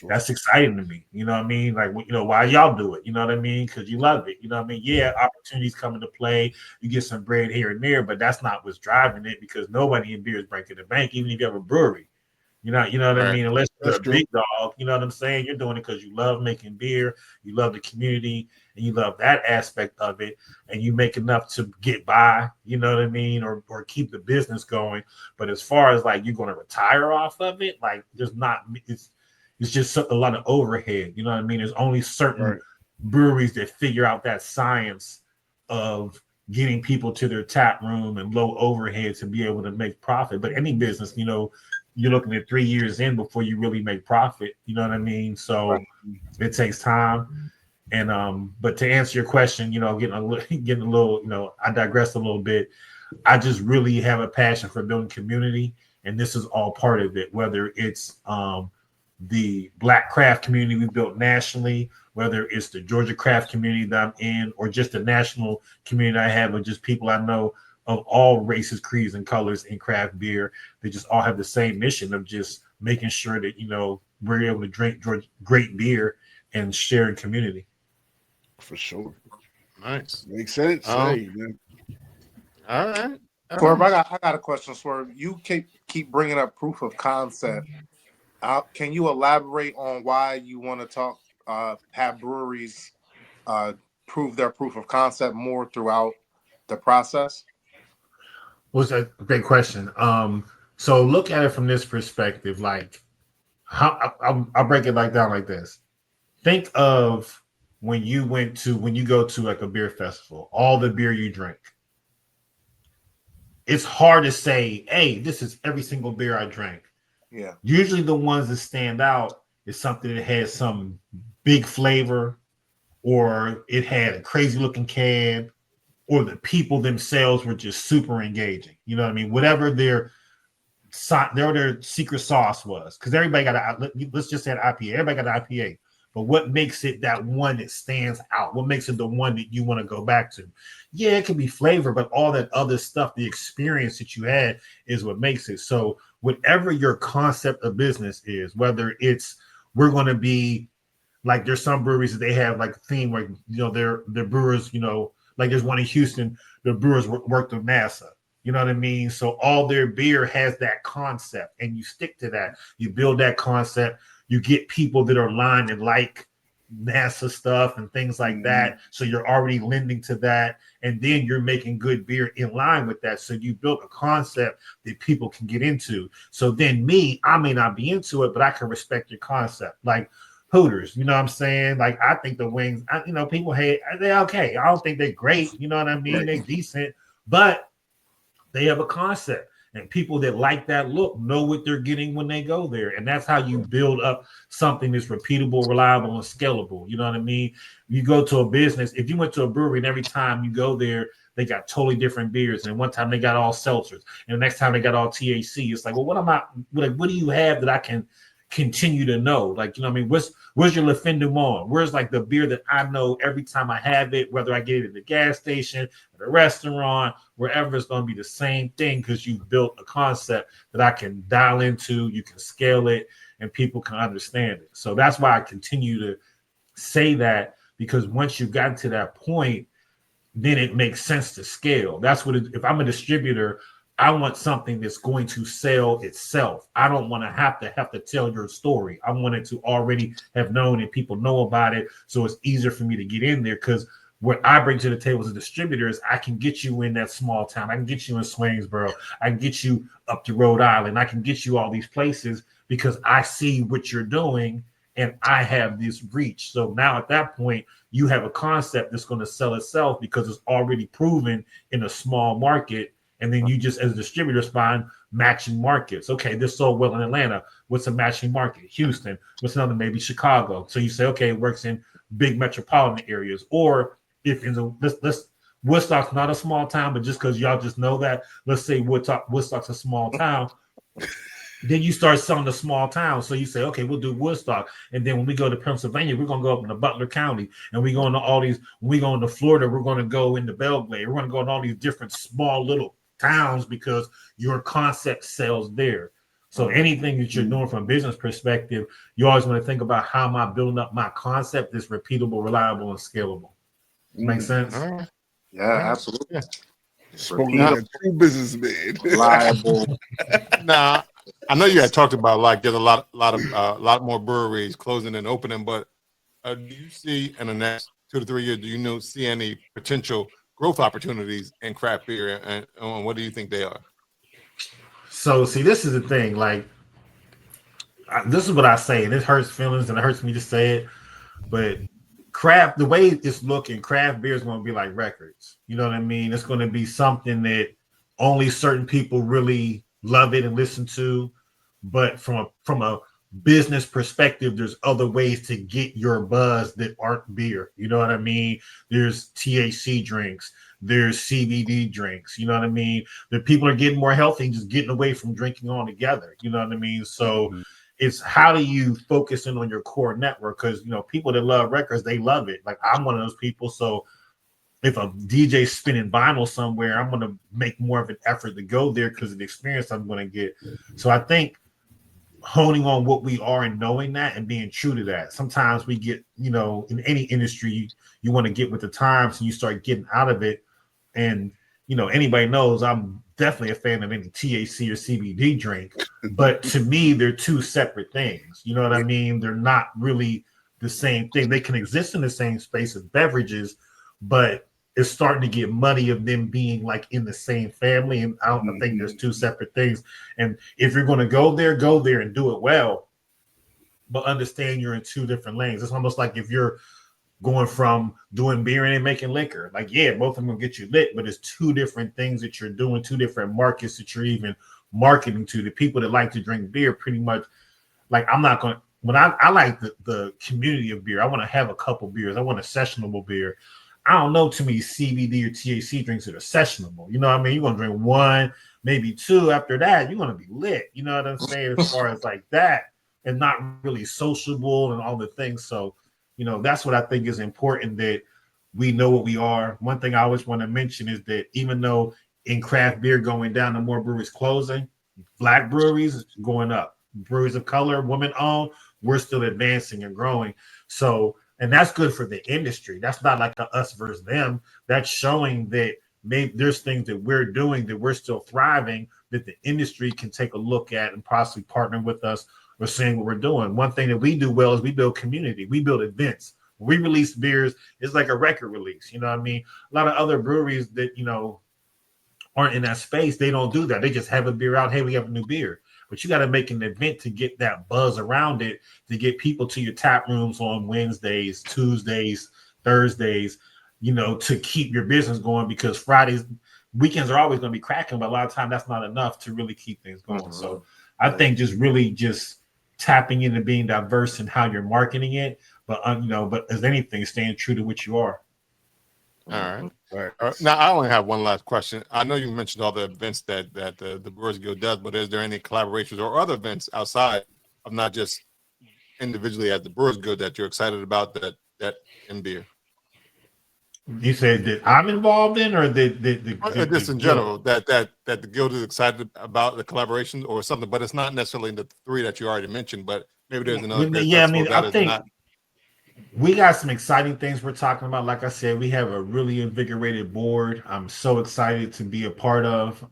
That's exciting to me. You know what I mean? Why y'all do it? You know what I mean? Because you love it. You know what I mean? Yeah, opportunities come into play. You get some bread here and there, but that's not what's driving it, because nobody in beer is breaking the bank, even if you have a brewery. You know what I mean? Unless you're a big dog, you know what I'm saying? You're doing it because you love making beer, you love the community, and you love that aspect of it, and you make enough to get by, you know what I mean, or keep the business going. But as far as you're going to retire off of it, there's not. It's just a lot of overhead. You know what I mean? There's only certain breweries that figure out that science of getting people to their tap room and low overhead to be able to make profit. But any business, you're looking at 3 years in before you really make profit. You know what I mean? So it takes time. And but to answer your question, getting a little, I digress a little bit. I just really have a passion for building community, and this is all part of it. Whether it's the Black craft community we built nationally, whether it's the Georgia craft community that I'm in, or just the national community I have of just people I know of all races, creeds, and colors in craft beer. They just all have the same mission of just making sure that, we're able to drink great beer and share in community. For sure. Nice. Makes sense. Hey, man. All right. Swerve, I got a question, Swerve. You keep bringing up proof of concept. Can you elaborate on why you want to have breweries prove their proof of concept more throughout the process? Well, that's a great question. So look at it from this perspective. I'll break it down like this. Think of when you go to a beer festival, all the beer you drink. It's hard to say, hey, this is every single beer I drank. Yeah. Usually the ones that stand out is something that has some big flavor, or it had a crazy looking can, or the people themselves were just super engaging. You know what I mean? Whatever their secret sauce was, because everybody let's just say an IPA. Everybody got an IPA. But what makes it that one that stands out? What makes it the one that you want to go back to? Yeah, it can be flavor, but all that other stuff, the experience that you had, is what makes it. So whatever your concept of business is, whether it's we're going to be there's some breweries that they have a theme where their brewers, there's one in Houston, the brewers worked with NASA. You know what I mean? So all their beer has that concept, and you stick to that. You build that concept. You get people that are aligned and like NASA stuff and things like that. So you're already lending to that. And then you're making good beer in line with that. So you built a concept that people can get into. So then I may not be into it, but I can respect your concept. Like Hooters, you know what I'm saying? I think the wings, people hate, they're okay. I don't think they're great. You know what I mean? They're decent, but they have a concept. And people that like that look know what they're getting when they go there. And that's how you build up something that's repeatable, reliable, and scalable. You know what I mean? You go to a business, if you went to a brewery and every time you go there, they got totally different beers. And one time they got all seltzers. And the next time they got all THC. It's well, what do you have that I can continue to know? You know what I mean? Where's your Le Fin du Monde? Where's the beer that I know every time I have it, whether I get it at the gas station, at a restaurant, wherever, it's going to be the same thing, because you built a concept that I can dial into, you can scale it, and people can understand it. So that's why I continue to say that, because once you've gotten to that point, then it makes sense to scale. That's if I'm a distributor, I want something that's going to sell itself. I don't want to have to tell your story. I want it to already have known and people know about it, so it's easier for me to get in there, because what I bring to the table as a distributor is I can get you in that small town. I can get you in Swainsboro. I can get you up to Rhode Island. I can get you all these places because I see what you're doing and I have this reach. So now at that point, you have a concept that's going to sell itself because it's already proven in a small market. And then you just, as a distributor, find matching markets. Okay, this sold well in Atlanta. What's a matching market? Houston. What's another? Maybe Chicago. So you say, okay, it works in big metropolitan areas. Or if in the Woodstock's not a small town, but just because y'all just know that, let's say Woodstock's a small town. Then you start selling the small towns. So you say, okay, we'll do Woodstock. And then when we go to Pennsylvania, we're going to go up into Butler County. And we go into all these, when we go into Florida, we're going to go into Belgrade. We're going to go in all these different small little towns because your concept sells there. So anything that you're doing from a business perspective, you always want to think about how am I building up my concept that's repeatable, reliable, and scalable. Make sense? Yeah, absolutely. Spoken like a true businessman. Reliable. Now, I know you had talked about like there's a lot more breweries closing and opening, but do you see in the next 2 to 3 years, do you see any potential growth opportunities in craft beer, and what do you think they are? So, see, this is the thing. Like, this is what I say, and it hurts feelings, and it hurts me to say it, but the way it's looking, craft beer is going to be like records. You know what I mean? It's going to be something that only certain people really love it and listen to. But from a business perspective, there's other ways to get your buzz that aren't beer. You know what I mean? There's THC drinks. There's CBD drinks. You know what I mean? The people are getting more healthy and just getting away from drinking altogether. You know what I mean? So it's how do you focus in on your core network? Because, people that love records, they love it. Like I'm one of those people. So if a DJ's spinning vinyl somewhere, I'm going to make more of an effort to go there because of the experience I'm going to get. So I think honing on what we are and knowing that and being true to that. Sometimes we get, in any industry, you want to get with the times and you start getting out of it. And, anybody knows I'm definitely a fan of any THC or CBD drink, but to me, they're two separate things. You know what I mean? They're not really the same thing. They can exist in the same space as beverages, but it's starting to get muddy of them being like in the same family. And I think there's two separate things. And if you're going to go there and do it well, but understand you're in two different lanes. It's almost like if you're going from doing beer and making liquor, like, yeah, both of them will get you lit, but it's two different things that you're doing, two different markets that you're even marketing to. The people that like to drink beer pretty much, like, I'm not going to, when I like the community of beer, I want to have a couple beers. I want a sessionable beer. I don't know too many CBD or THC drinks that are sessionable. You know what I mean? You're going to drink one, maybe two. After that, you're going to be lit. You know what I'm saying? As far as like that, and not really sociable and all the things. So, that's what I think is important, that we know what we are. One thing I always want to mention is that even though in craft beer going down, the more breweries closing, Black breweries is going up. Breweries of color, women owned, we're still advancing and growing. So, and that's good for the industry. That's not like a us versus them. That's showing that maybe there's things that we're doing that we're still thriving, that the industry can take a look at and possibly partner with us or seeing what we're doing. One thing that we do well is we build community. We build events. We release beers. It's like a record release. You know what I mean? A lot of other breweries that, aren't in that space, they don't do that. They just have a beer out. Hey, we have a new beer. But you got to make an event to get that buzz around it, to get people to your tap rooms on Wednesdays, Tuesdays, Thursdays, to keep your business going, because Fridays, weekends are always going to be cracking, but a lot of time that's not enough to really keep things going. So I think just tapping into being diverse in how you're marketing it, but but as anything, staying true to what you are. All right. Now I only have one last question. I know you mentioned all the events that the Brewers Guild does, but is there any collaborations or other events outside of not just individually at the Brewers Guild that you're excited about that in beer? You said that I'm involved in, or just in general that the guild is excited about the collaborations or something, but it's not necessarily the three that you already mentioned, but maybe there's another. Yeah, I mean, I think we got some exciting things we're talking about. Like I said, we have a really invigorated board. I'm so excited to be a part of.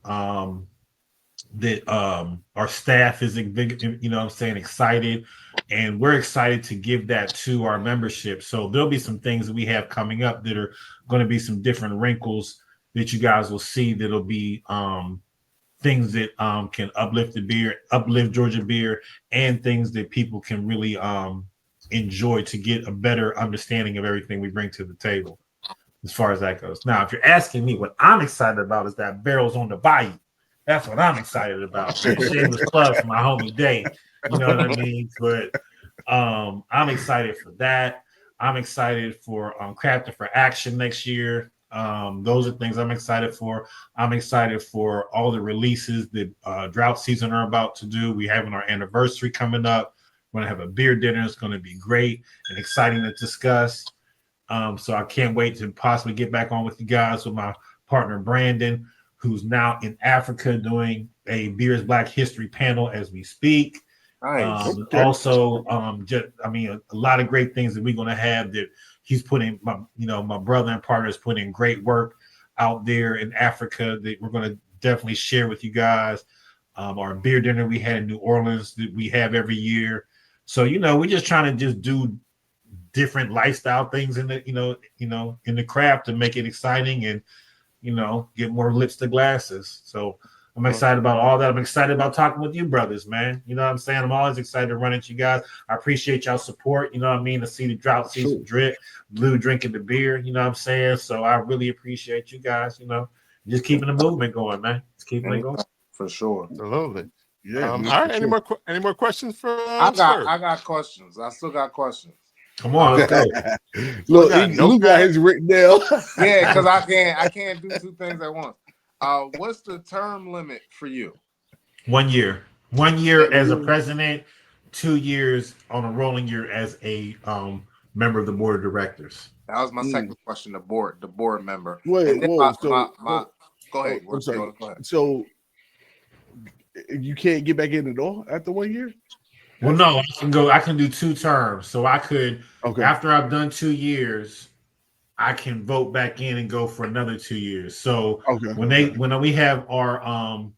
That our staff is excited. And we're excited to give that to our membership. So there'll be some things that we have coming up that are going to be some different wrinkles that you guys will see. That'll be things that can uplift Georgia beer, and things that people can really enjoy to get a better understanding of everything we bring to the table as far as that goes. Now, if you're asking me, what I'm excited about is that Barrels on the Bayou. That's what I'm excited about. Shameless plug for my homie Day. You know what I mean? But I'm excited for that. I'm excited for Crafting for Action next year. Those are things I'm excited for. I'm excited for all the releases that Draught season are about to do. We having our anniversary coming up. We're gonna have a beer dinner. It's gonna be great and exciting to discuss. So I can't wait to possibly get back on with you guys with my partner Brandon, who's now in Africa doing a Beers Black History panel as we speak. Nice. Also, a lot of great things that we're going to have that he's putting. My brother and partner is putting great work out there in Africa that we're going to definitely share with you guys. Our beer dinner we had in New Orleans that we have every year. So we're just trying to just do different lifestyle things in the in the craft to make it exciting and get more lips to glasses. So I'm excited about all that. I'm excited about talking with you brothers, man. You know what I'm saying? I'm always excited to run into you guys. I appreciate y'all support. You know what I mean? To see the Draught season drip, Blue drinking the beer. You know what I'm saying? So I really appreciate you guys. Just keeping the movement going, man. Just keeping it going. For sure. Absolutely. Yeah. All right. Any more questions for? I got questions. I still got questions. Come on, let's go. Look, Lou got his written down. Yeah, because I can't do two things at once. What's the term limit for you? 1 year. 1 year as a president, 2 years on a rolling year as a member of the board of directors. That was my second question. The board member. Wait, whoa, go ahead. I'm sorry. Go ahead. So you can't get back in the door after 1 year? Well, no, I can do 2 terms. So I could, after I've done 2 years, I can vote back in and go for another 2 years. So when we have our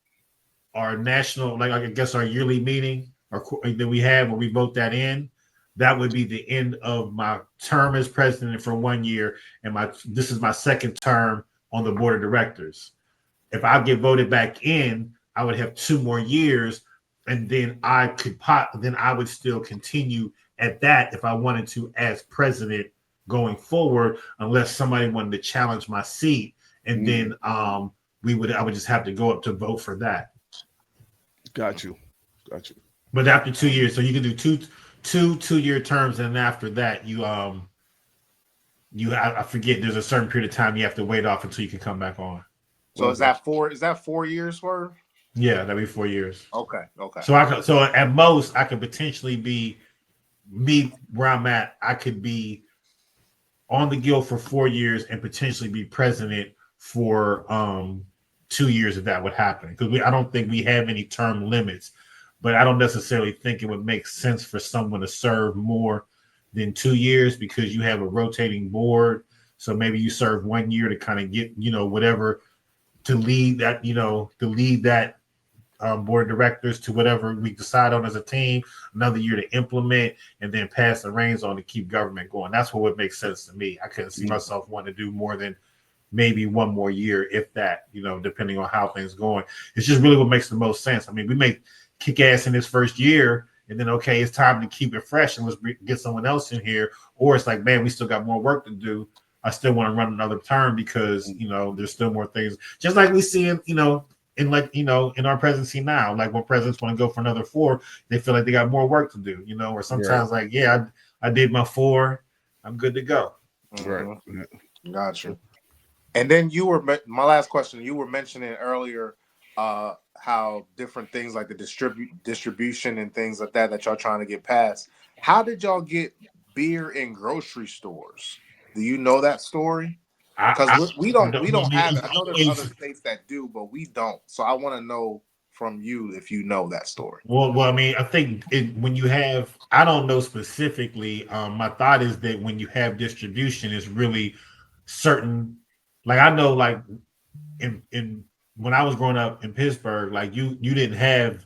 national, like I guess our yearly meeting that we have where we vote that in, that would be the end of my term as president for 1 year. And this is my second term on the board of directors. If I get voted back in, I would have 2 more years. And then I would still continue at that if I wanted to as president going forward, unless somebody wanted to challenge my seat. And then I would just have to go up to vote for that. Got you. But after 2 years, so you can do two-year terms, and after that, I forget, there's a certain period of time you have to wait off until you can come back on. So is that 4 years worth? Yeah, that'd be 4 years. Okay. So at most I could potentially be where I'm at. I could be on the guild for 4 years and potentially be president for 2 years if that would happen. Because I don't think we have any term limits, but I don't necessarily think it would make sense for someone to serve more than 2 years because you have a rotating board. So maybe you serve 1 year to kind of get whatever to lead that board of directors to whatever we decide on as a team, another year to implement, and then pass the reins on to keep government going. That's what would make sense to me. I couldn't see myself wanting to do more than maybe 1 more year, if that, depending on how things going. It's just really what makes the most sense. I mean, we may kick ass in this first year, and then, okay, it's time to keep it fresh and let's get someone else in here. Or it's like, man, we still got more work to do. I still want to run another term because, there's still more things. Just like we see in our presidency now, like when presidents want to go for another 4, they feel like they got more work to do, or sometimes I did my 4, I'm good to go. Right. Gotcha. And then my last question, you were mentioning earlier how different things like the distribution and things like that y'all trying to get past. How did y'all get beer in grocery stores? Do you know that story? Because we don't have it. I know there's other states that do, but we don't. So I want to know from you if you know that story. Well, I mean, I think when you have, I don't know specifically. My thought is that when you have distribution, it's really certain. Like I know, like in when I was growing up in Pittsburgh, like you didn't have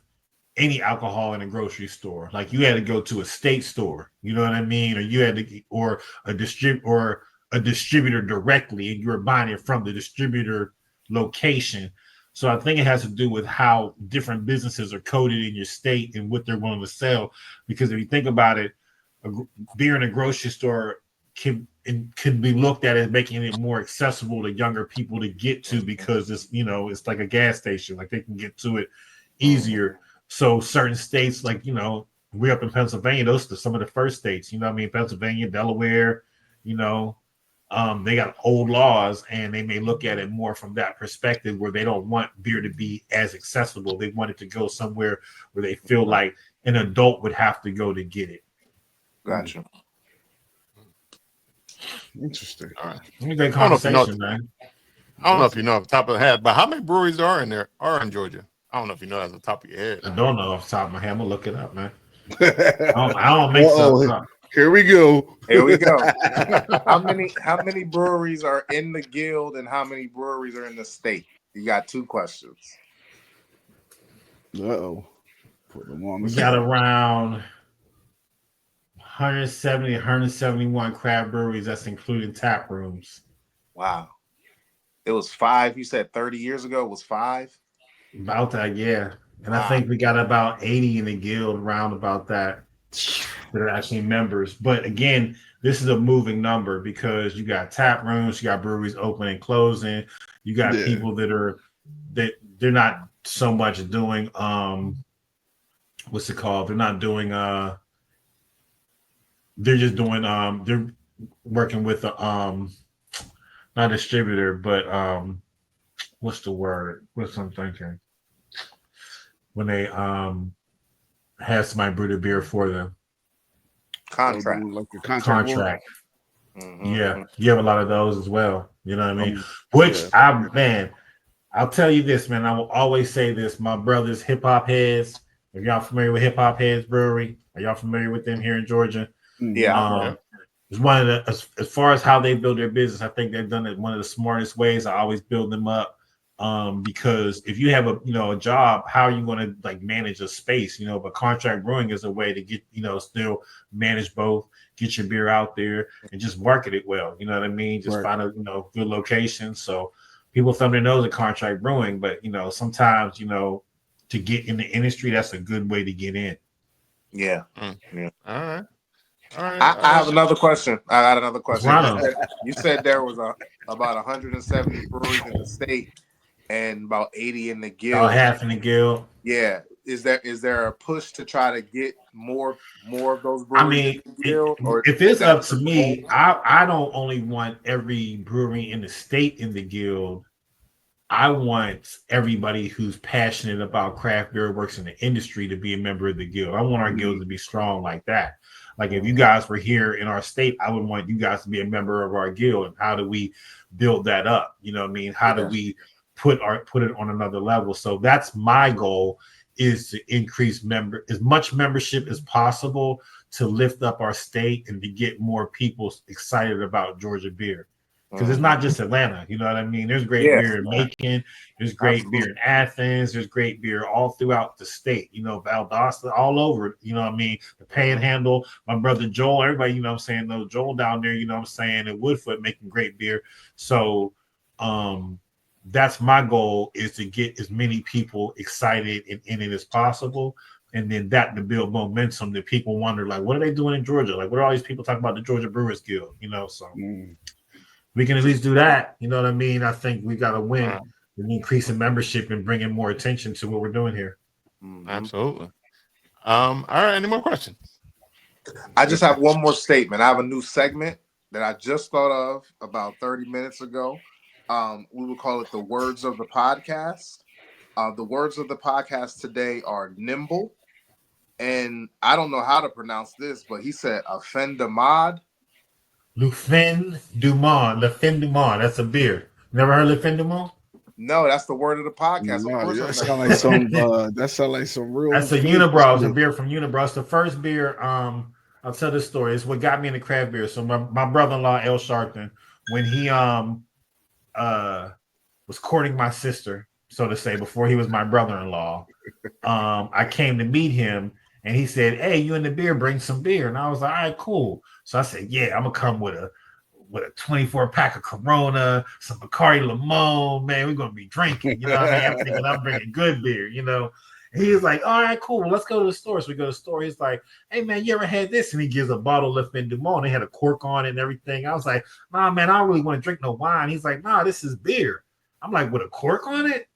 any alcohol in a grocery store. Like you had to go to a state store, you know what I mean, or you had to, or a distributor directly, and you were buying it from the distributor location. So I think it has to do with how different businesses are coded in your state and what they're willing to sell. Because if you think about it, beer in a grocery store can be looked at as making it more accessible to younger people to get to, because it's, you know, it's like a gas station, like they can get to it easier. So certain states, like, you know, we're up in Pennsylvania, those are some of the first states, you know what I mean? Pennsylvania, Delaware, you know, they got old laws, and they may look at it more from that perspective, where they don't want beer to be as accessible. They want it to go somewhere where they feel like an adult would have to go to get it. Gotcha. Interesting. All right. Great conversation, man. I don't know if you know off the top of the head, but how many breweries are in Georgia? I don't know if you know that off the top of your head. I don't know off the top of my head. I'm gonna look it up, man. I don't make stuff up. Here we go. Here we go. How many breweries are in the guild, and how many breweries are in the state? You got 2 questions. Uh-oh. Put them on the We got around 170, 171 craft breweries. That's including tap rooms. Wow. It was 5. You said 30 years ago it was 5? About that, yeah. And Wow. I think we got about 80 in the guild, around about that are actually members. But again, this is a moving number, because you got tap rooms, you got breweries open and closing, you got people that they're not so much doing what's it called? They're not doing they're just doing they're working with a not a distributor, but what's the word? What's I'm thinking? When they have somebody brew the beer for them. Contract. Like a Contract. Mm-hmm. Yeah, you have a lot of those as well. You know what I mean? I'll tell you this, man. I will always say this. My brothers, Hip Hop Heads. If y'all familiar with Hip Hop Heads Brewery, are y'all familiar with them here in Georgia? Yeah. It's one of the, as far as how they build their business, I think they've done it one of the smartest ways. I always build them up. Because if you have a job, how are you going to like manage a space? You know, but contract brewing is a way to get, still manage both, get your beer out there and just market it well. You know what I mean? Just find a good location. So people thumb their nose at contract brewing, but sometimes to get in the industry, that's a good way to get in. Yeah. Yeah. All right. I have another question. I got another question. You said there was about 170 breweries in the state and about 80 in the guild. About half in the guild. Yeah. Is there a push to try to get more of those breweries in the guild? If it's up to me, I don't only want every brewery in the state in the guild. I want everybody who's passionate about craft beer, works in the industry, to be a member of the guild. I want our guild to be strong like that. Like if you guys were here in our state, I would want you guys to be a member of our guild. And how do we build that up? You know what I mean? How do we put it on another level? So that's my goal, is to increase as much membership as possible to lift up our state and to get more people excited about Georgia beer. Because it's not just Atlanta, you know what I mean? There's great beer in Macon, there's great beer in Athens, there's great beer all throughout the state, Valdosta, all over, you know what I mean? The Panhandle, my brother Joel, everybody, knows Joel down there, in Woodfoot making great beer. So that's my goal, is to get as many people excited and in it as possible. And then to build momentum, that people wonder, like, what are they doing in Georgia? Like, what are all these people talking about the Georgia Brewers Guild, So we can at least do that. You know what I mean? I think we got to win an increase in membership and bringing more attention to what we're doing here. Absolutely. All right. Any more questions? I just have one more statement. I have a new segment that I just thought of about 30 minutes ago. We will call it the words of the podcast. The words of the podcast today are nimble. And I don't know how to pronounce this, but he said Offendamad. Le Fin du Monde. That's a beer. Never heard Le Fin du Monde? No, that's the word of the podcast. No, that sounds like some real. That's a Unibrow. It's a beer from Unibrow. It's the first beer. I'll tell this story. It's what got me into craft beer. So my brother-in-law El Sharpton, when he was courting my sister, so to say, before he was my brother-in-law. I came to meet him, and he said, "Hey, you in the beer? Bring some beer." And I was like, "All right, cool." So I said, "Yeah, I'm gonna come with a 24 pack of Corona, some Bacardi Limon, man. We're gonna be drinking, you know what I mean? I'm thinking I'm bringing good beer, you know." And he was like, "All right, cool. Well, let's go to the store." So we go to the store. He's like, "Hey, man, you ever had this?" And he gives a bottle of Fin du Monde. They had a cork on it and everything. I was like, "Nah, man, I don't really want to drink no wine." He's like, "Nah, this is beer." I'm like, "With a cork on it?"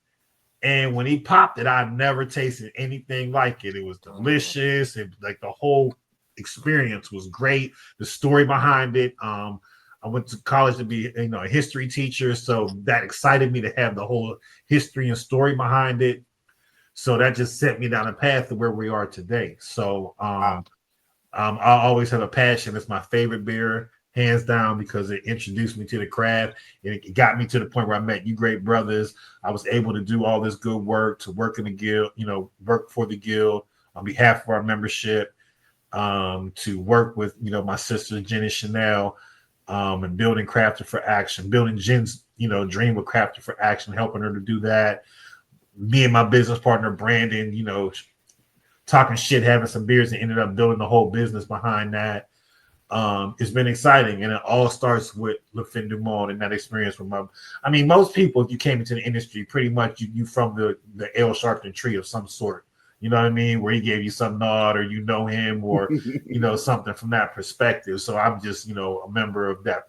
And when he popped it, I've never tasted anything like it. It was delicious. And like the whole experience was great. The story behind it. I went to college to be, a history teacher. So that excited me to have the whole history and story behind it. So that just set me down a path to where we are today. So I always have a passion. It's my favorite beer, hands down, because it introduced me to the craft. And it got me to the point where I met you great brothers. I was able to do all this good work, to work in the guild, work for the guild on behalf of our membership, to work with, my sister, Jen and Chanel, and building Crafted for Action, building Jen's, dream of Crafted for Action, helping her to do that. Me and my business partner, Brandon, talking shit, having some beers, and ended up building the whole business behind that. It's been exciting, and it all starts with Le Fin du Monde and that experience with most people, if you came into the industry, pretty much you from the Ale Sharpton tree of some sort. You know what I mean? Where he gave you some nod, or him, or something from that perspective. So I'm just a member of that,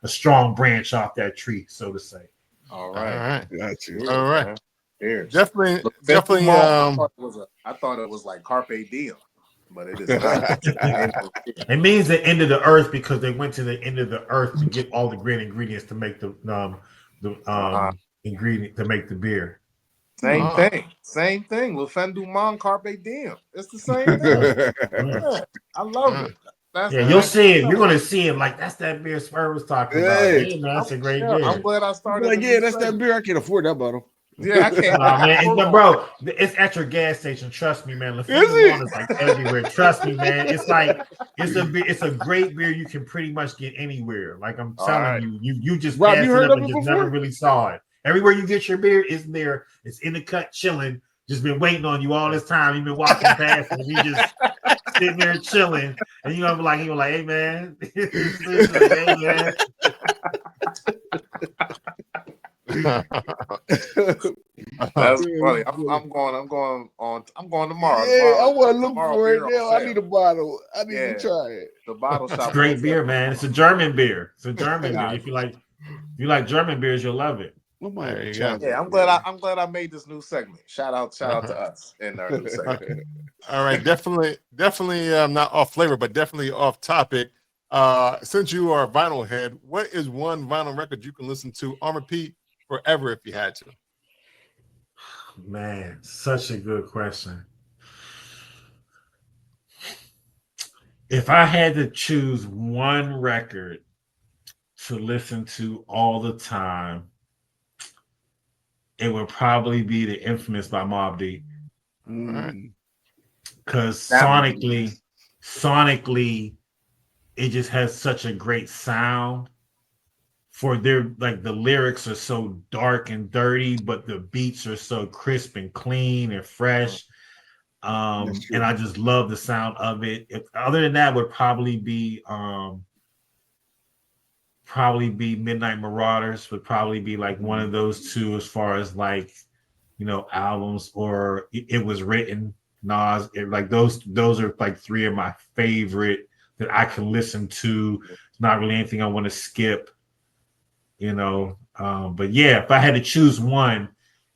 a strong branch off that tree, so to say. All right. Got you. All right. Cheers. Definitely. I thought it was like Carpe Diem, but it is not. It means the end of the earth, because they went to the end of the earth to get all the great ingredients to make the ingredient to make the beer. Same thing. Le Fin du Monde, Carpe Diem. It's the same thing. Yeah, I love it. You'll see it. You're gonna see it. Like, that's that beer Spur was talking about. Hey, man, that's a great beer. I'm glad I started. Like, that's that beer. I can't afford that bottle. Yeah, I can't. Man, bro, it's at your gas station. Trust me, man. Le Fin du Monde is like everywhere. Trust me, man. It's like it's a great beer you can pretty much get anywhere. Like I'm telling you, you just Rob, passed you it heard up of and it just before? never really saw it. Everywhere you get your beer is there. It's in the cut, chilling. Just been waiting on you all this time. You've been walking past, and you just sitting there chilling, and you're gonna be like, "Hey, man, hey, man." That's funny. I'm going tomorrow. Yeah, I want to look Tomorrow for it beer now. on I sale. need a bottle. I need to try it. The bottle shop. It's great beer, man. It's a German beer. It's a German beer. If you like German beers, you'll love it. Yeah, I'm glad I made this new segment. Shout out to us in our new segment. All right, definitely not off flavor, but definitely off topic. Since you are a vinyl head, what is one vinyl record you can listen to on repeat forever if you had to? Man, such a good question. If I had to choose one record to listen to all the time, it would probably be The Infamous by Mobb Deep. Because sonically, it just has such a great sound. For their, like, the lyrics are so dark and dirty, but the beats are so crisp and clean and fresh. And I just love the sound of it. Other than that, would probably be Midnight Marauders. Would probably be like one of those two, as far as like, albums. Or It Was Written, Nas. Like those are like three of my favorite that I can listen to. It's not really anything I want to skip. But yeah, if I had to choose one,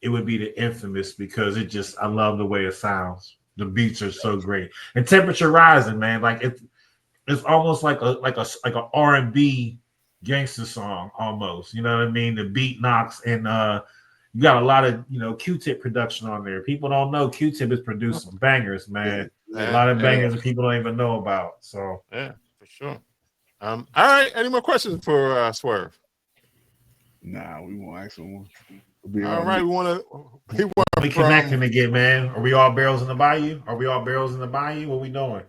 it would be The Infamous, because I love the way it sounds. The beats are so great, and Temperature Rising, man, like it's almost like a R&B gangster song almost. You know what I mean? The beat knocks, and you got a lot of Q-Tip production on there. People don't know Q-Tip is producing bangers, man. A lot of bangers that people don't even know about. So yeah, for sure. All right, any more questions for Swerve? Nah, we won't ask one. All right, we connecting again, man. Are we all barrels in the bayou? What we doing?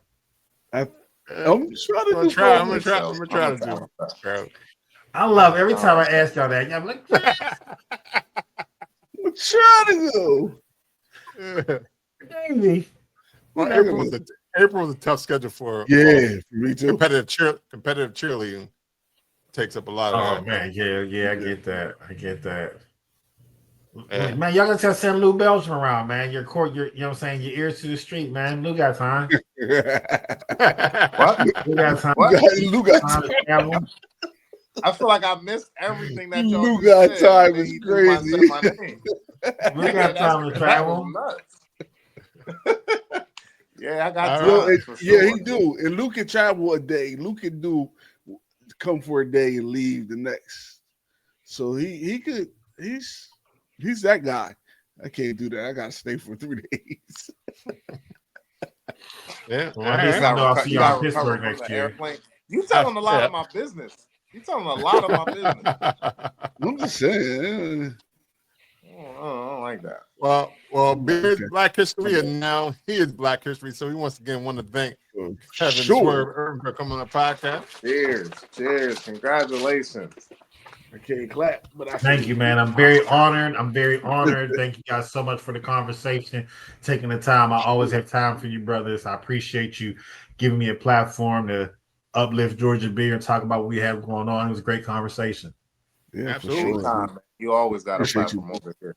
I'm gonna try to do it. I love every time I ask y'all that. I'm like, trying to go. Yeah. Maybe. Well, April was a tough schedule for Yeah, for me too. competitive cheerleading. Takes up a lot of Oh that. man, yeah, I get that. Yeah. Man, y'all gotta send Lou Belgium around, man. Your court, you know what I'm saying? Your ears to the street, man. Lou got time. What? Lou got time. What? Lou got time. to travel. I feel like I missed everything that y'all Lou just got said. time And then is he threw crazy. my name. Lou got time to That travel. was nuts. Yeah, I got All time. right. For Yeah, sure. he do. And Luke can travel a day. Luke can come for a day and leave the next. So he's that guy. I can't do that. I gotta stay for 3 days. Yeah. Well, at least I know I'll see You y'all got in to recover Pittsburgh from next the year. airplane. You telling a lot Yeah. of my business. You telling a lot of my business. I'm just saying. I don't like that. Well, being Okay. Black History, and now he is Black History. So we once again want to thank Kevin Sure. Irvin for coming on the podcast. Cheers. Congratulations. I can't clap, but I Thank you, man. I'm very honored. Thank you guys so much for the conversation, taking the time. I always have time for you, brothers. I appreciate you giving me a platform to uplift Georgia beer and talk about what we have going on. It was a great conversation. Yeah, Absolutely. for sure. Anytime, man. You always got a Appreciate platform over here.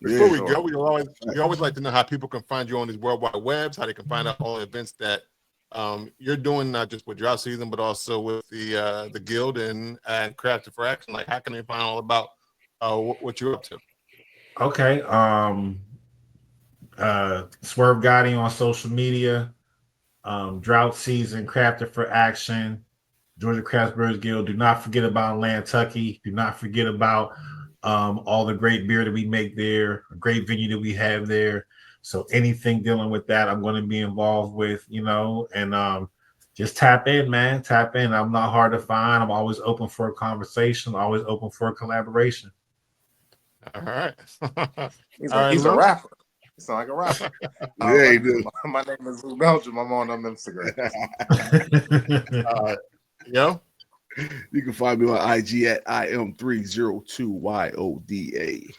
Before we sure. go, we always like to know how people can find you on these worldwide webs, how they can find out all the events that you're doing, not just with Draught season, but also with the guild and Crafted for Action. Like, how can they find all about what you're up to? Okay. Swerve Gotti on social media. Drought season, Crafted for Action, Georgia Craft Brewers Guild. Do not forget about Lantucky. Do not forget about all the great beer that we make there, a great venue that we have there. So anything dealing with that, I'm going to be involved with, and just tap in, man. Tap in. I'm not hard to find. I'm always open for a conversation, always open for a collaboration. All right. He's All right, a Lou? rapper. He sound like a rapper. Yeah, he do. My name is Lou Belgium. I'm on them Instagram. Yo. You can find me on IG at IM302YODA.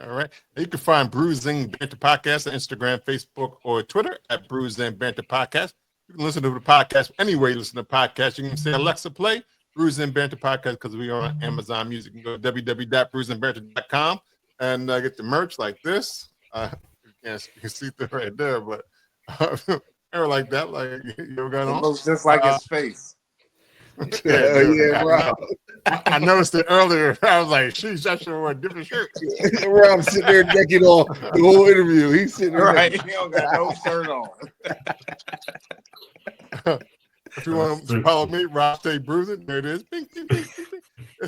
All right. You can find Brewsing Banter Podcast on Instagram, Facebook, or Twitter at Brewsing Banter Podcast. You can listen to the podcast anywhere you listen to podcasts. You can say, Alexa, play Brewsing Banter Podcast because we are on Amazon Music. You can go to www.brewsingbanter.com and get the merch like this. You can see through right there, but or like that, like you ever got It on? looks just like his face. Yeah, Rob. I noticed it earlier. I was like, sheesh, I should wear a different shirt. Rob sitting there decking off the whole interview. He's sitting there. Right. He don't got no shirt on. If you want to follow me, Rob Stay Bruising, there it is. Bing, bing, bing, bing, bing.